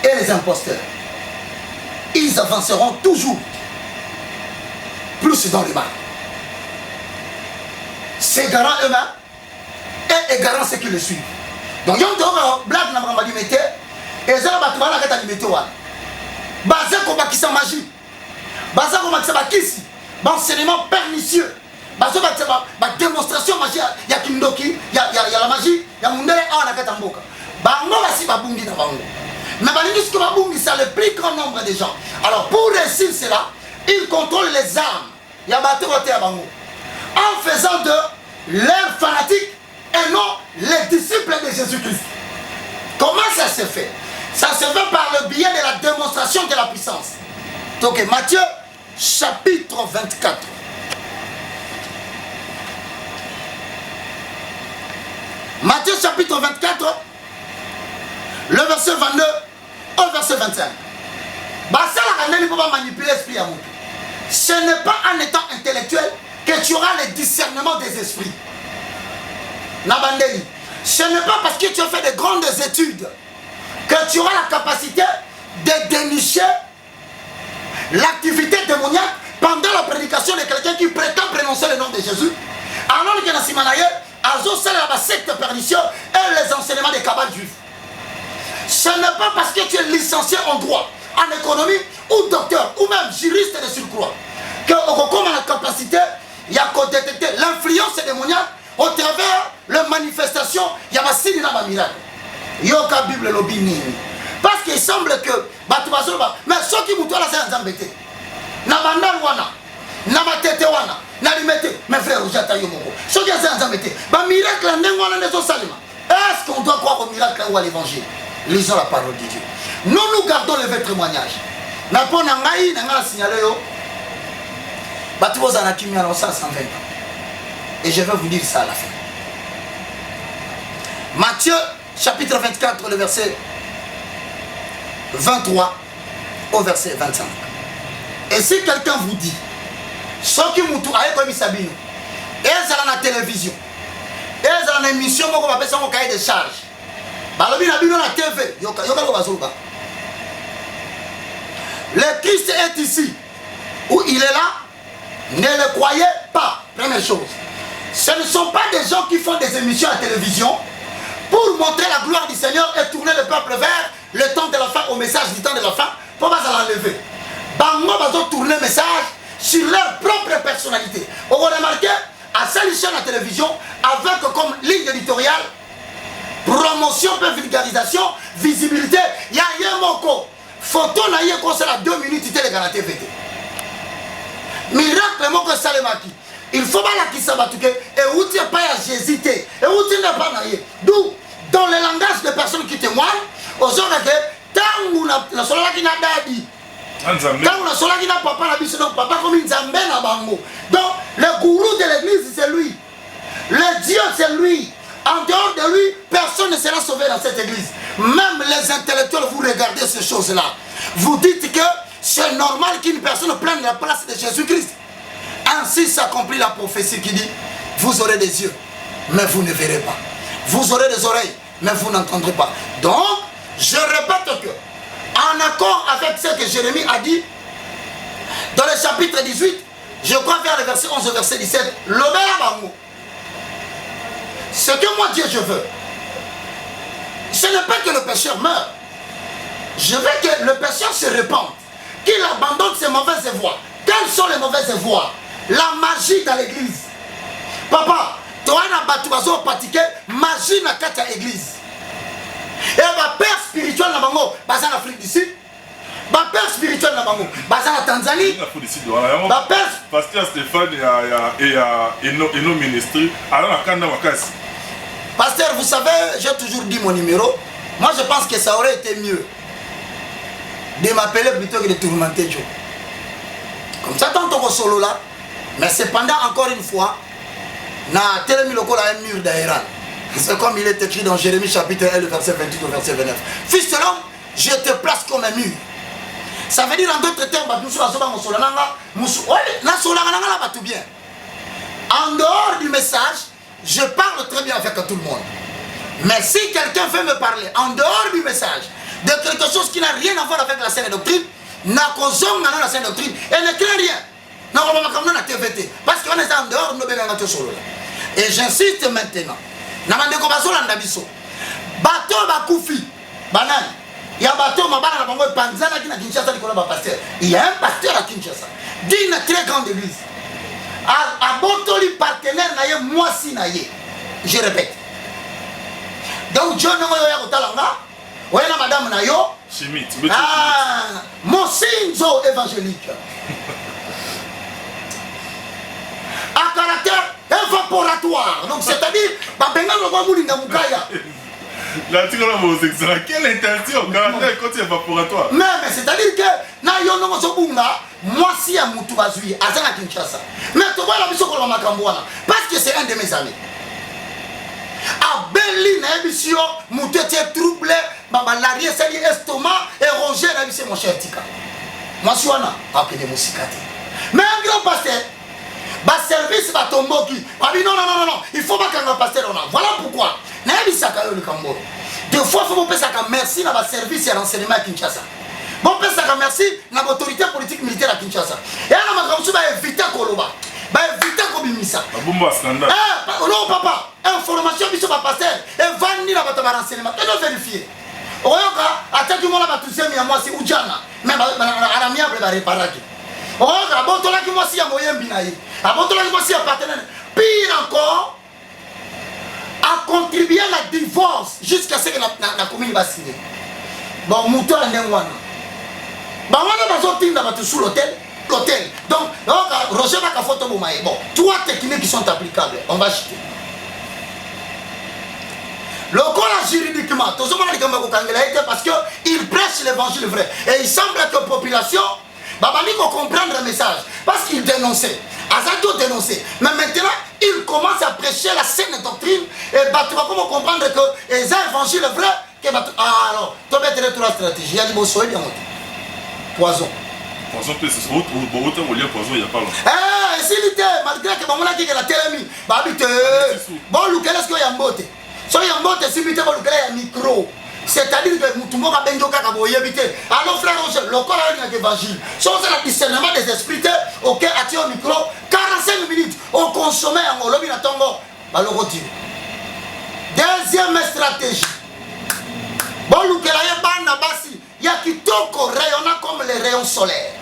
et les imposteurs, ils avanceront toujours plus dans le mal, s'égarant eux-mêmes et égarant ceux qui le suivent. Donc, il y a un blague dans le limité, et ça va être limité. Basé comme qui magie, basé comme qui enseignement pernicieux, basé comme démonstration magie, il y a Kindoki, il y a la magie, il y a Mundele en la Katamboka. Bango va si babungi na bango. Mais Balingus que babungi, c'est le plus grand nombre de gens. Alors, pour réussir cela, il contrôle les armes. Il y a battu à bango. En faisant de leurs fanatiques et non les disciples de Jésus-Christ. Comment ça se fait? Ça se fait par le biais de la démonstration de la puissance. Donc Matthieu chapitre 24. Matthieu chapitre 24, le verset 22 au verset 25. Ce n'est pas en étant intellectuel que tu auras le discernement des esprits. Nabandeli. Ce n'est pas parce que tu as fait de grandes études que tu auras la capacité de dénicher l'activité démoniaque pendant la prédication de quelqu'un qui prétend prononcer le nom de Jésus. Alors que dans Simanaye, Azo c'est la secte perdition et les enseignements des cabales juifs. Ce n'est pas parce que tu es licencié en droit, en économie, ou docteur, ou même juriste de surcroît, que on a la capacité, il y a qu'à détecter l'influence démoniaque au travers la manifestation, il y a un miracle. Il y a une Bible lobby. Parce qu'il semble que, mais ceux qui m'ont là, c'est un zambété. Namanda wana, namatete wana, nalimete, mes frères, j'attends yomoko. Ceux qui ont un zambété, miracle, est-ce qu'on doit croire au miracle ou à l'évangile? Lisons la parole de Dieu. Nous gardons le vrai témoignage. Mais pour Nangaï, Nangala signalé, Batuos Anakimi a 120 ans. Et je vais vous dire ça à la fin. Matthieu chapitre 24, le verset 23 au verset 25. Et si quelqu'un vous dit, ceux qui m'ont tout aïe comme ils s'habillent, et elles sont à la télévision, et elles sont à l'émission, on va faire un cahier de charge. La TV, le Christ est ici, où il est là, ne le croyez pas. Première chose. Ce ne sont pas des gens qui font des émissions à la télévision pour montrer la gloire du Seigneur et tourner le peuple vers le temps de la fin, au message du temps de la fin, pour pas l'enlever. Bango va tourner le message sur leur propre personnalité. On va remarquer à cette chaîne à la télévision avec comme ligne éditoriale promotion, vulgarisation, visibilité. Il y a un mot photo na yé qu'on la 2 minutes il est garanti VT. Miracle mot que Salemaki. Il faut pas la qui s'abattuque et où tu n'es pas à j'hésiter et où tu n'es pas naïe. D'où dans le langage des personnes qui témoignent, aux gens que tant où la sola qui n'a pas dit. Tant où la sola qui n'a pas la bise donc papa comme une zambé na bango. Donc le gourou de l'église c'est lui. Le Dieu c'est lui. En dehors de lui, personne ne sera sauvé dans cette église. Même les intellectuels, vous regardez ces choses-là. Vous dites que c'est normal qu'une personne prenne la place de Jésus-Christ. Ainsi s'accomplit la prophétie qui dit, vous aurez des yeux, mais vous ne verrez pas. Vous aurez des oreilles, mais vous n'entendrez pas. Donc, je répète que, en accord avec ce que Jérémie a dit, dans le chapitre 18, je crois vers le verset 11 au verset 17, ce que moi Dieu je veux, ce n'est pas que le pécheur meure. Je veux que le pécheur se répande, qu'il abandonne ses mauvaises voies. Quelles sont les mauvaises voies? La magie dans l'église. Papa, toi na batu bazo pratiquer magie na kati ya église. Et ba père spirituel na bango baza en Afrique du Sud. Ba père spirituel na bango baza en Tanzanie. Ba père pasteur Stéphane et nos ministres alors la kanda wakasi. Pasteur, vous savez, j'ai toujours dit mon numéro. Moi je pense que ça aurait été mieux de m'appeler plutôt que de tourmenter Joe. Comme ça tant qu'on solo là, mais cependant encore une fois, na telemi lokola un mur d'Aïran. C'est comme il est écrit dans Jérémie chapitre 1, le verset 28 au verset 29. Fils de l'homme, je te place comme un mur. Ça veut dire en d'autres termes, en dehors du message, je parle très bien avec tout le monde. Mais si quelqu'un veut me parler en dehors du message de quelque chose qui n'a rien à voir avec la saine doctrine, n'a pas la saine doctrine, elle ne crée rien. Parce qu'on est en dehors, nous sommes. Et j'insiste maintenant. Namandeko bazolanda biso bato bakufi banani ya bato mabana na bango panzana kina Kinshasa likolo ba pasteur. Il y a un pasteur à Kinshasa d'une très grande église a botoli partenaire na ye mwasi na ye. Je répète. Donc John ngo ya kotalanga oya na madame na yo Chimite. Monsinzo évangélique. À caractère évaporatoire. Donc c'est-à-dire, quelle intention caractère côté évaporatoire? Mais c'est-à-dire que na yo no sobunga mwasi ya mutu bazui azana Kinshasa. Mais to bala biso ko makambo wana parce que c'est un de mes amis. A Berlin na émission mutu était troublé baba l'arrière sali estomac et Roger na biso mon cher Tika. Mwasi wana akede musikati. Mais un grand pasteur ba service ba tomboki abi non il faut pas qu'on va passer là. Voilà pourquoi na bisaka yo le kambo deux fois faut penser ka merci na ba service ya renseignement à Kinshasa bon penser ka merci na autorité politique militaire à Kinshasa et na makamsu ba éviter koloba ba éviter ko bimisa bomba scandale non papa information biso ba passer et vandi na ba renseignement que vérifier oyoka ataki mona ba tusemi ya mwasi ujana mais ba amiable ba réparer. Oh, abotola ki mwasi ya moyembi na ye. Abotola ki mwasi ya partenaire. Pire encore, a contribué à la divorce jusqu'à ce que la commune va signer. Bon, mouton a n'engwana. Bah, on a besoin de battre sous l'hôtel. Donc, Roger va faire photo. Bon, trois techniques qui sont applicables. On va jeter. Le corps juridiquement, tout le monde parce qu'il prêche l'évangile vrai. Et il semble que la population. Babani faut comprendre le message parce qu'il dénonçait, Azado dénonçait, mais maintenant il commence à prêcher la saine doctrine et tu vas comprendre que les évangiles vrai que alors tu vas mettre la stratégie, il y a du bosso et bien poison. Poison plus c'est autre poison il y a pas longtemps. Eh s'il était malgré que maman a dit que la télémi, babite bon lequel est-ce qu'il y a mbote. So il y a mbote si bite bon lequel il y a micro. C'est-à-dire que Moutumbo a benjo kaka boyebité. Alors frère Roger, le corps a l'évangile. Sans le discernement des esprits, ok, à au micro, 45 minutes, on consommait en lobby na tongo, bah le retire. Deuxième stratégie. Bon, le kelaye bana basi, il y a qui toko rayonnant comme les rayons solaires.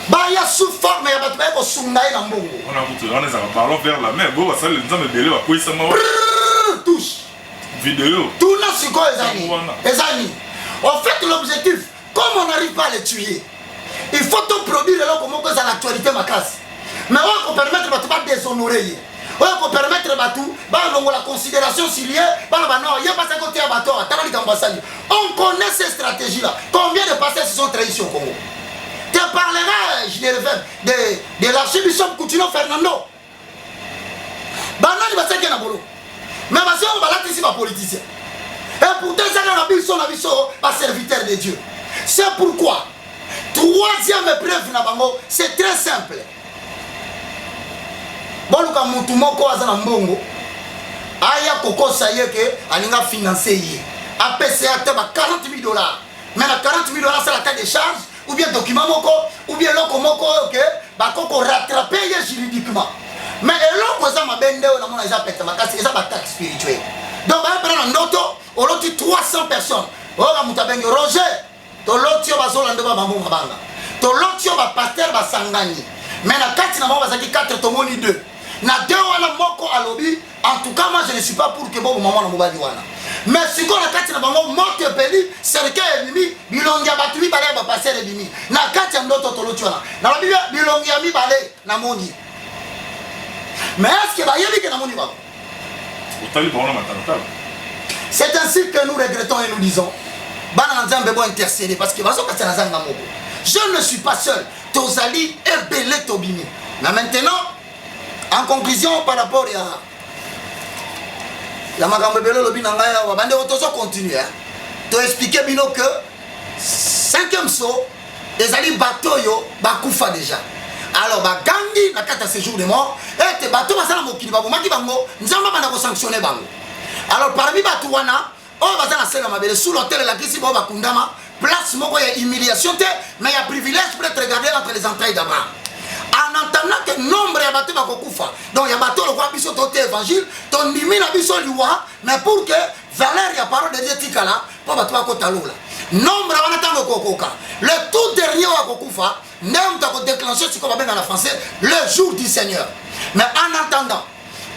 Bah il y a sous forme, il y a battu au sungaï na mbongo. On est en parlant vers la mer, bon, ça les gens me belé à quoi ça m'a. Touche. Vidéo. Tout là c'est quoi les amis. En fait l'objectif, comme on n'arrive pas à les tuer, il faut tout produire là comme ça l'actualité ma casse. Mais on peut permettre de pas déshonorer. On peut permettre tout, la considération s'il y a, non, il y a pas à côté à bateau, on connaît ces stratégies là. Combien de pasteurs se sont trahis au Congo? Tu parleras, je de l'archibishop Coutinho Fernando. Banani va se qu'il y a bolo. Mais on va là ici ma politicien. Et pourtant ça on a vu un serviteur de Dieu. C'est pourquoi troisième épreuve na bango, c'est très simple. Bon luka mutu moko azana mbongo. Aya koko sayeke alinga financer yé. A PCA te ba $40,000. Mais na $40,000 c'est la carte de charge ou bien document moko ou bien loko moko OK, ba koko rattraper juridiquement. Mais l'autre ça m'a bendé on a mon pète ma casse ça attaque spirituelle. Donc va prendre un auto, on a 300 personnes. Oh va mutabenge Roger, to lotio ba zolande ba mambo banga. To lotio ba pasteur ba sangani. Mais na carte na mo ba zaki 4 tomoni 2. na deux wana moko alobi en tout cas moi je ne suis pas pour que bobo maman na mobali wana mais si ko na kati na bango moto epeli serke elimi bilongi ya batu mibale ya bapasser elimi na kati ya ndoto toloti wana na lobi bilongi ya mibale na moni mais est-ce que bayebi ke na moni bako otali bango na matanotalo. C'est ainsi que nous regrettons et nous disons bana nzambe bo intercéder parce que bazo kati na zanga moko je ne suis pas seul tozali ebele tobimi mais maintenant en conclusion par rapport à la makambo ebele lobi na ngai awa bande otozo continuer to expliquer bino que 5e saut ezali bateau yo bakufa déjà alors bagangi na kata séjour de mort et bateau basala mokili babomaki bango nzamba banda ko sanctionner bango alors parmi bato wana oyo baza na senga mabele sous l'hôtel la kisi bo bakundama place moko ya humiliation te mais ya privilège pour être regardé entre les entrailles d'Abraham en entendant que nombre ya bato bakokufa donc ya bato lokwa biso tote évangile tondimi na biso liwa mais pour que valeur ya parole de Dieu tikala po bato bakotalola nombre wana ntango kokoka le tout dernier wakokufa nde mutu akodéclenche siko babenga na français le jour du Seigneur mais en attendant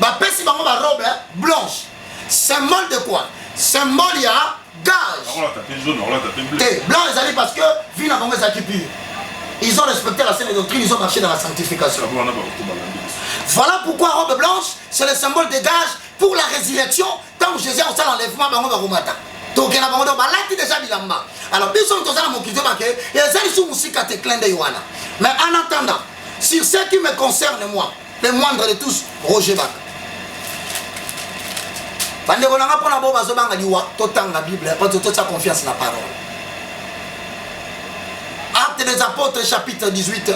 bapesi bango barobe blanche symbole de quoi symbole ya gage blanc ezali parce que vie na bango ezalaki pure ils ont respecté la saine doctrine ils ont marché dans la sanctification voilà pourquoi robe blanche c'est le symbole de gage pour la résurrection tant que Jésus a fait l'enlèvement bango baromata donc na bango balati déjà bilamba alors biso tozala mokito bake ezali sous musika te clin d'œil wana mais en attendant sur ce qui me concerne moi le moindre de tous Roger Bak bandeko nanga pona bo bazobanga liwa totanga Bible parce que tota confiance na parole. Actes des apôtres chapitre 18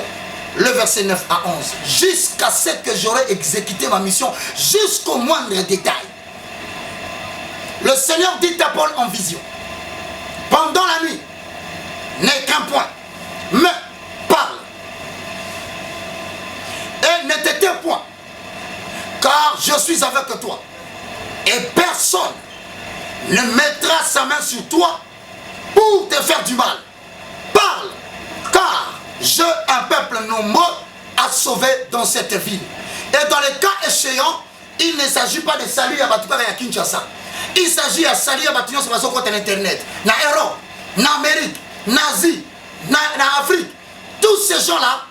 le verset 9 à 11 jusqu'à ce que j'aurai exécuté ma mission jusqu'au moindre détail. Le Seigneur dit à Paul en vision pendant la nuit n'est qu'un point mais parle et ne t'éteins point car je suis avec toi. Et personne ne mettra sa main sur toi pour te faire du mal. Parle, car j'ai un peuple nombreux à sauver dans cette ville. Et dans les cas échéants, il ne s'agit pas de saluer à Batouka et à Kinshasa. Il s'agit de saluer à Batouka sur son compte internet. Na Europe, na Amérique, na Asie, na Afrique. Tous ces gens-là,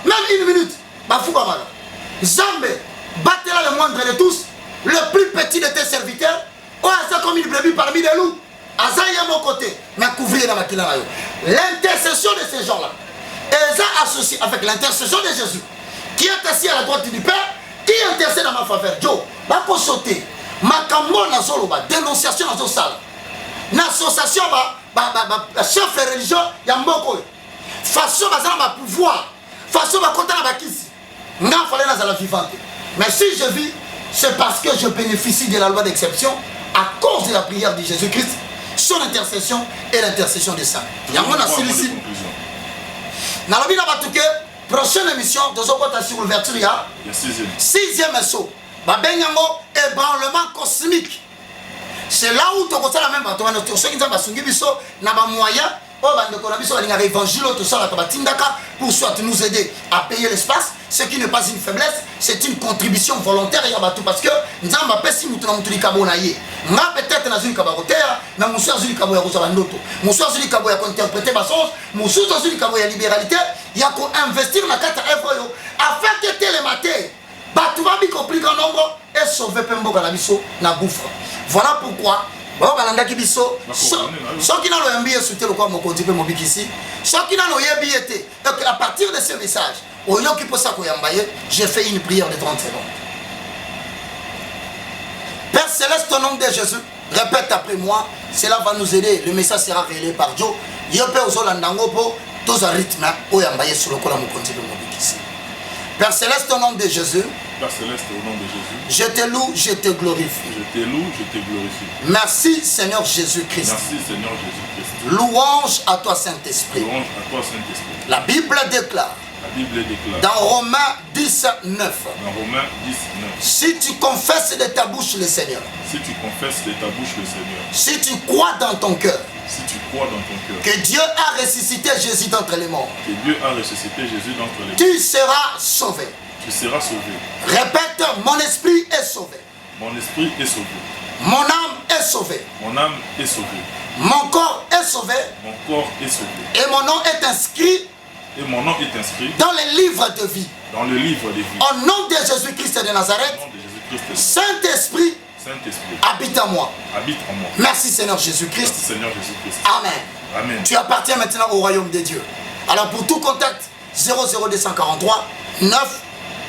même une minute, Bafouka Mala. Zambé, battez-la le moindre de tous. Le plus petit de tes serviteurs, oh, ça comme une brebis parmi les loups. Azaï à mon côté, mais couvrir dans la kilanayo. L'intercession de ces gens-là, ils ont associé avec l'intercession de Jésus, qui est assis à la droite du Père, qui intercède dans ma faveur. Joe, va pour sauter. Ma cambo na zoloba, dénonciation na zosala. L'association chef religieux, yamboko. Façon bazana ma pouvoir, façon ma content na bakisi. N'en fallait na la vivante. Mais si je vis, c'est parce que je bénéficie de la loi d'exception à cause de la prière de Jésus-Christ, son intercession et l'intercession des saints. Il y a mon asile ici. Dans la vie de prochaine émission, de Zokota sur l'ouverture, il y a 6e saut. Babenyango, ébranlement cosmique. C'est là où tu as la même bateau. Ceux qui ont des moyens, pour soit nous aider à payer l'espace, ce qui n'est pas une faiblesse, c'est une contribution volontaire parce que nous avons peut-être dans une cabaroteur, mais nous sommes une cabaroteur, nous sommes une cabaroteur interpréter ma songe, nous sommes une cabaroteur libéralité, il y a qu'à investir dans la carte afin que télématé, tu vas bien compris qu'un nombre et sauver Pembo Galabiso na gouffre. Voilà pourquoi. Bon, balanda kibiso. Ceux qui n'ont pas MBA souhaité le quoi mon conduit mon bic ici. Ceux qui n'ont pas été. Et à partir de ce message, au lieu qui peut ça j'ai fait une prière de 30 secondes. Père Céleste, au nom de Jésus, répète après moi. Cela va nous aider. Le message sera révélé par Dieu. Yopé aux Olandango pour tous un rythme. Au Yambaye sur le quoi mon conduit mon bic ici. Père Céleste, au nom de Jésus. Père Céleste, au nom de Jésus. Je te loue, je te glorifie. Je te loue, je te glorifie. Merci Seigneur Jésus-Christ. Merci Seigneur Jésus-Christ. Louange à toi Saint-Esprit. Louange à toi Saint-Esprit. La Bible déclare. La Bible déclare. Dans Romains 10, 9. Dans Romains 10, 9. Si tu confesses de ta bouche le Seigneur. Si tu confesses de ta bouche le Seigneur. Si tu crois dans ton cœur. Si tu crois dans ton cœur. Que Dieu a ressuscité Jésus d'entre les morts. Que Dieu a ressuscité Jésus d'entre les morts. Tu seras sauvé. Tu tu seras sauvé. Répète, mon esprit est sauvé. Mon esprit est sauvé. Mon âme est sauvée. Mon âme est sauvée. Mon corps est sauvé. Mon corps est sauvé. Et mon nom est inscrit. Et mon nom est inscrit dans le livre de vie. Dans le livre de vie. Au nom de Jésus-Christ de Nazareth. Saint-Esprit. Saint-Esprit. Habite en moi. Habite en moi. Merci Seigneur Jésus-Christ. Merci Seigneur Jésus-Christ. Amen. Amen. Tu appartiens maintenant au royaume de Dieu. Alors pour tout contact, 00243 9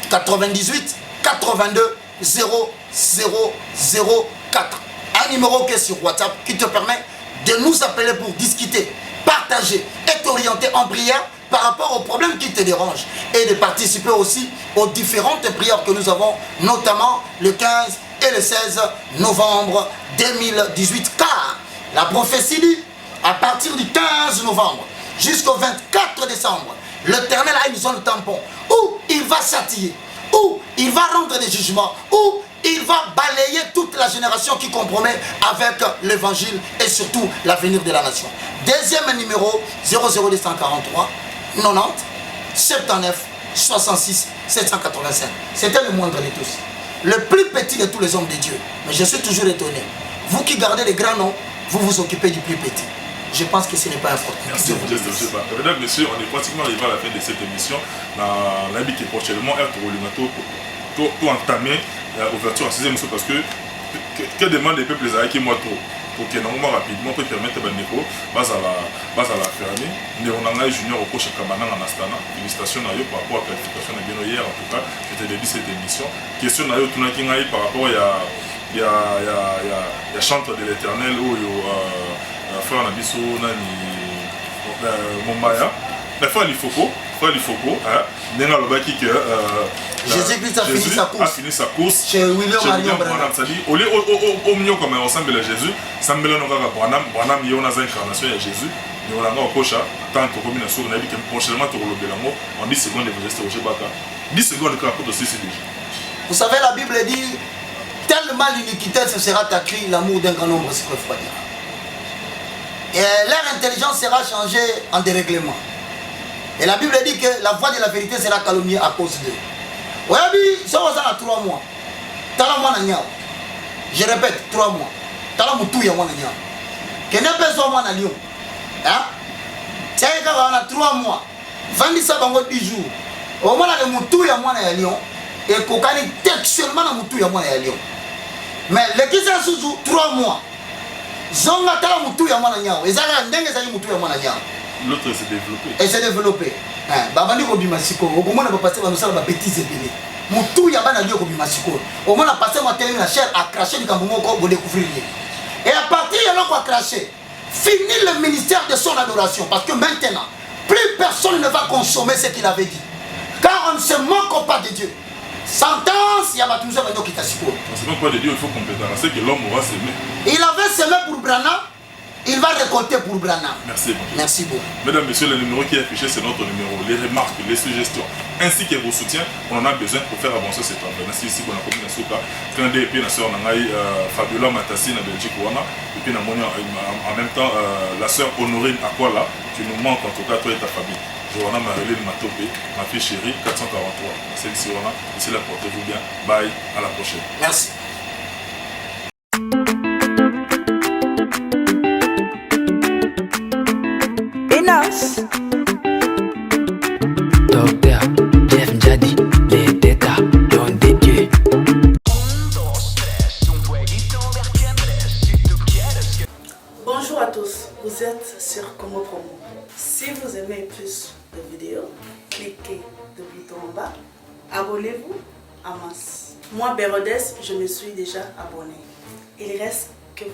98 82 0004. Un numéro qui est sur WhatsApp qui te permet de nous appeler pour discuter, partager et t'orienter en prière par rapport aux problèmes qui te dérangent et de participer aussi aux différentes prières que nous avons, notamment le 15 et le 16 novembre 2018. Car la prophétie dit, à partir du 15 novembre jusqu'au 24 décembre, l'Éternel a une zone tampon où il va châtier, où il va rendre des jugements, où il va balayer toute la génération qui compromet avec l'évangile et surtout l'avenir de la nation. Deuxième numéro, 00243 90 79 66 785. C'était le moindre de tous. Le plus petit de tous les hommes de Dieu. Mais je suis toujours étonné. Vous qui gardez les grands noms, vous vous occupez du plus petit. Je pense que ce n'est pas important. Merci, mesdames, messieurs, on est pratiquement arrivé à la fin de cette émission. L'habit qui est prochainement tout entamé l'ouverture à 6e émission parce que demande les peuples qui moi trop pour que normalement rapidement peut permettre à Neko base à la ferme Néonanga junior au coach Kamana en Astana. Félicitations à eux par rapport à la qualification de Beno hier en tout cas. Je t'ai dit cette émission. Question à eux tout n'a qu'un par rapport il y a chantre de l'Éternel ou frère Nabiso Nani Mombaya. La frère Lifoko, Nenga Lobaki que Jésus-Christ a fini sa course. Chez William Marion Branham. C'est-à-dire, au mieux comme on ressemble à Jésus, semble à Branham, Branham, il y a une incarnation à Jésus. Nous avons un coach, tant que comme une sourde, on a dit que prochainement, tu en 10 secondes, vous restez au Jébaka. 10 secondes, tu as aussi déjà. Vous savez, la Bible dit, tellement l'iniquité se sera accrue, l'amour d'un grand nombre se refroidira. Et leur intelligence sera changée en dérèglement. Et la Bible dit que la voix de la vérité sera calomniée à cause d'eux. Je répète, 3 mois. C'est quand on a 3 mois. 10 jours. Au moins, on a tout à Lyon. Et qu'on a textuellement tout à Lyon. Mais les qui sont sous 3 mois. Zonga tala mutu ya mwana nyao. Ezala ndenge za mutu ya mwana nyao. L'autre s'est développé. Et s'est développé. Babandi ko bimasiko. Okomona ba passer ba nosala ba bêtises belé. Mutu ya bana dio ko bimasiko. Omona passer mo terminer la chair a craché du kambumoko pour découvrir. Et à partir de là quoi cracher, fini le ministère de son adoration parce que maintenant plus personne ne va consommer ce qu'il avait dit. Car on ne se moque pas de Dieu. Sentence, il y a ma toujours qui t'a supposé. On ne se moque pas de Dieu, il faut compléter. C'est que l'homme aura semé. Il avait semé pour Branham, il va récolter pour Branham. Merci beaucoup. Merci beaucoup. Mesdames, messieurs, le numéro qui est affiché, c'est notre numéro. Les remarques, les suggestions, ainsi que vos soutiens, on en a besoin pour faire avancer cette œuvre. Merci ici pour la commune de Souka. Quand et puis la sœur Nangaï, Fabiola Matassi, en Belgique, et puis en même temps, la sœur Honorine Akwala, tu nous manques en tout cas, toi et ta famille. Johanna Marilyn Matopé, ma fille chérie, 443. Merci Johanna. Ici là, portez-vous bien. Bye, à la prochaine. Merci. Enos. Docteur Jeff Njadi, les détas dont des dieux. Bonjour à tous, vous êtes sur Congo Promo. Si vous aimez plus de vidéos, cliquez le bouton en bas, abonnez-vous à masse. Moi, Bérodès, je me suis déjà abonné. Il reste que...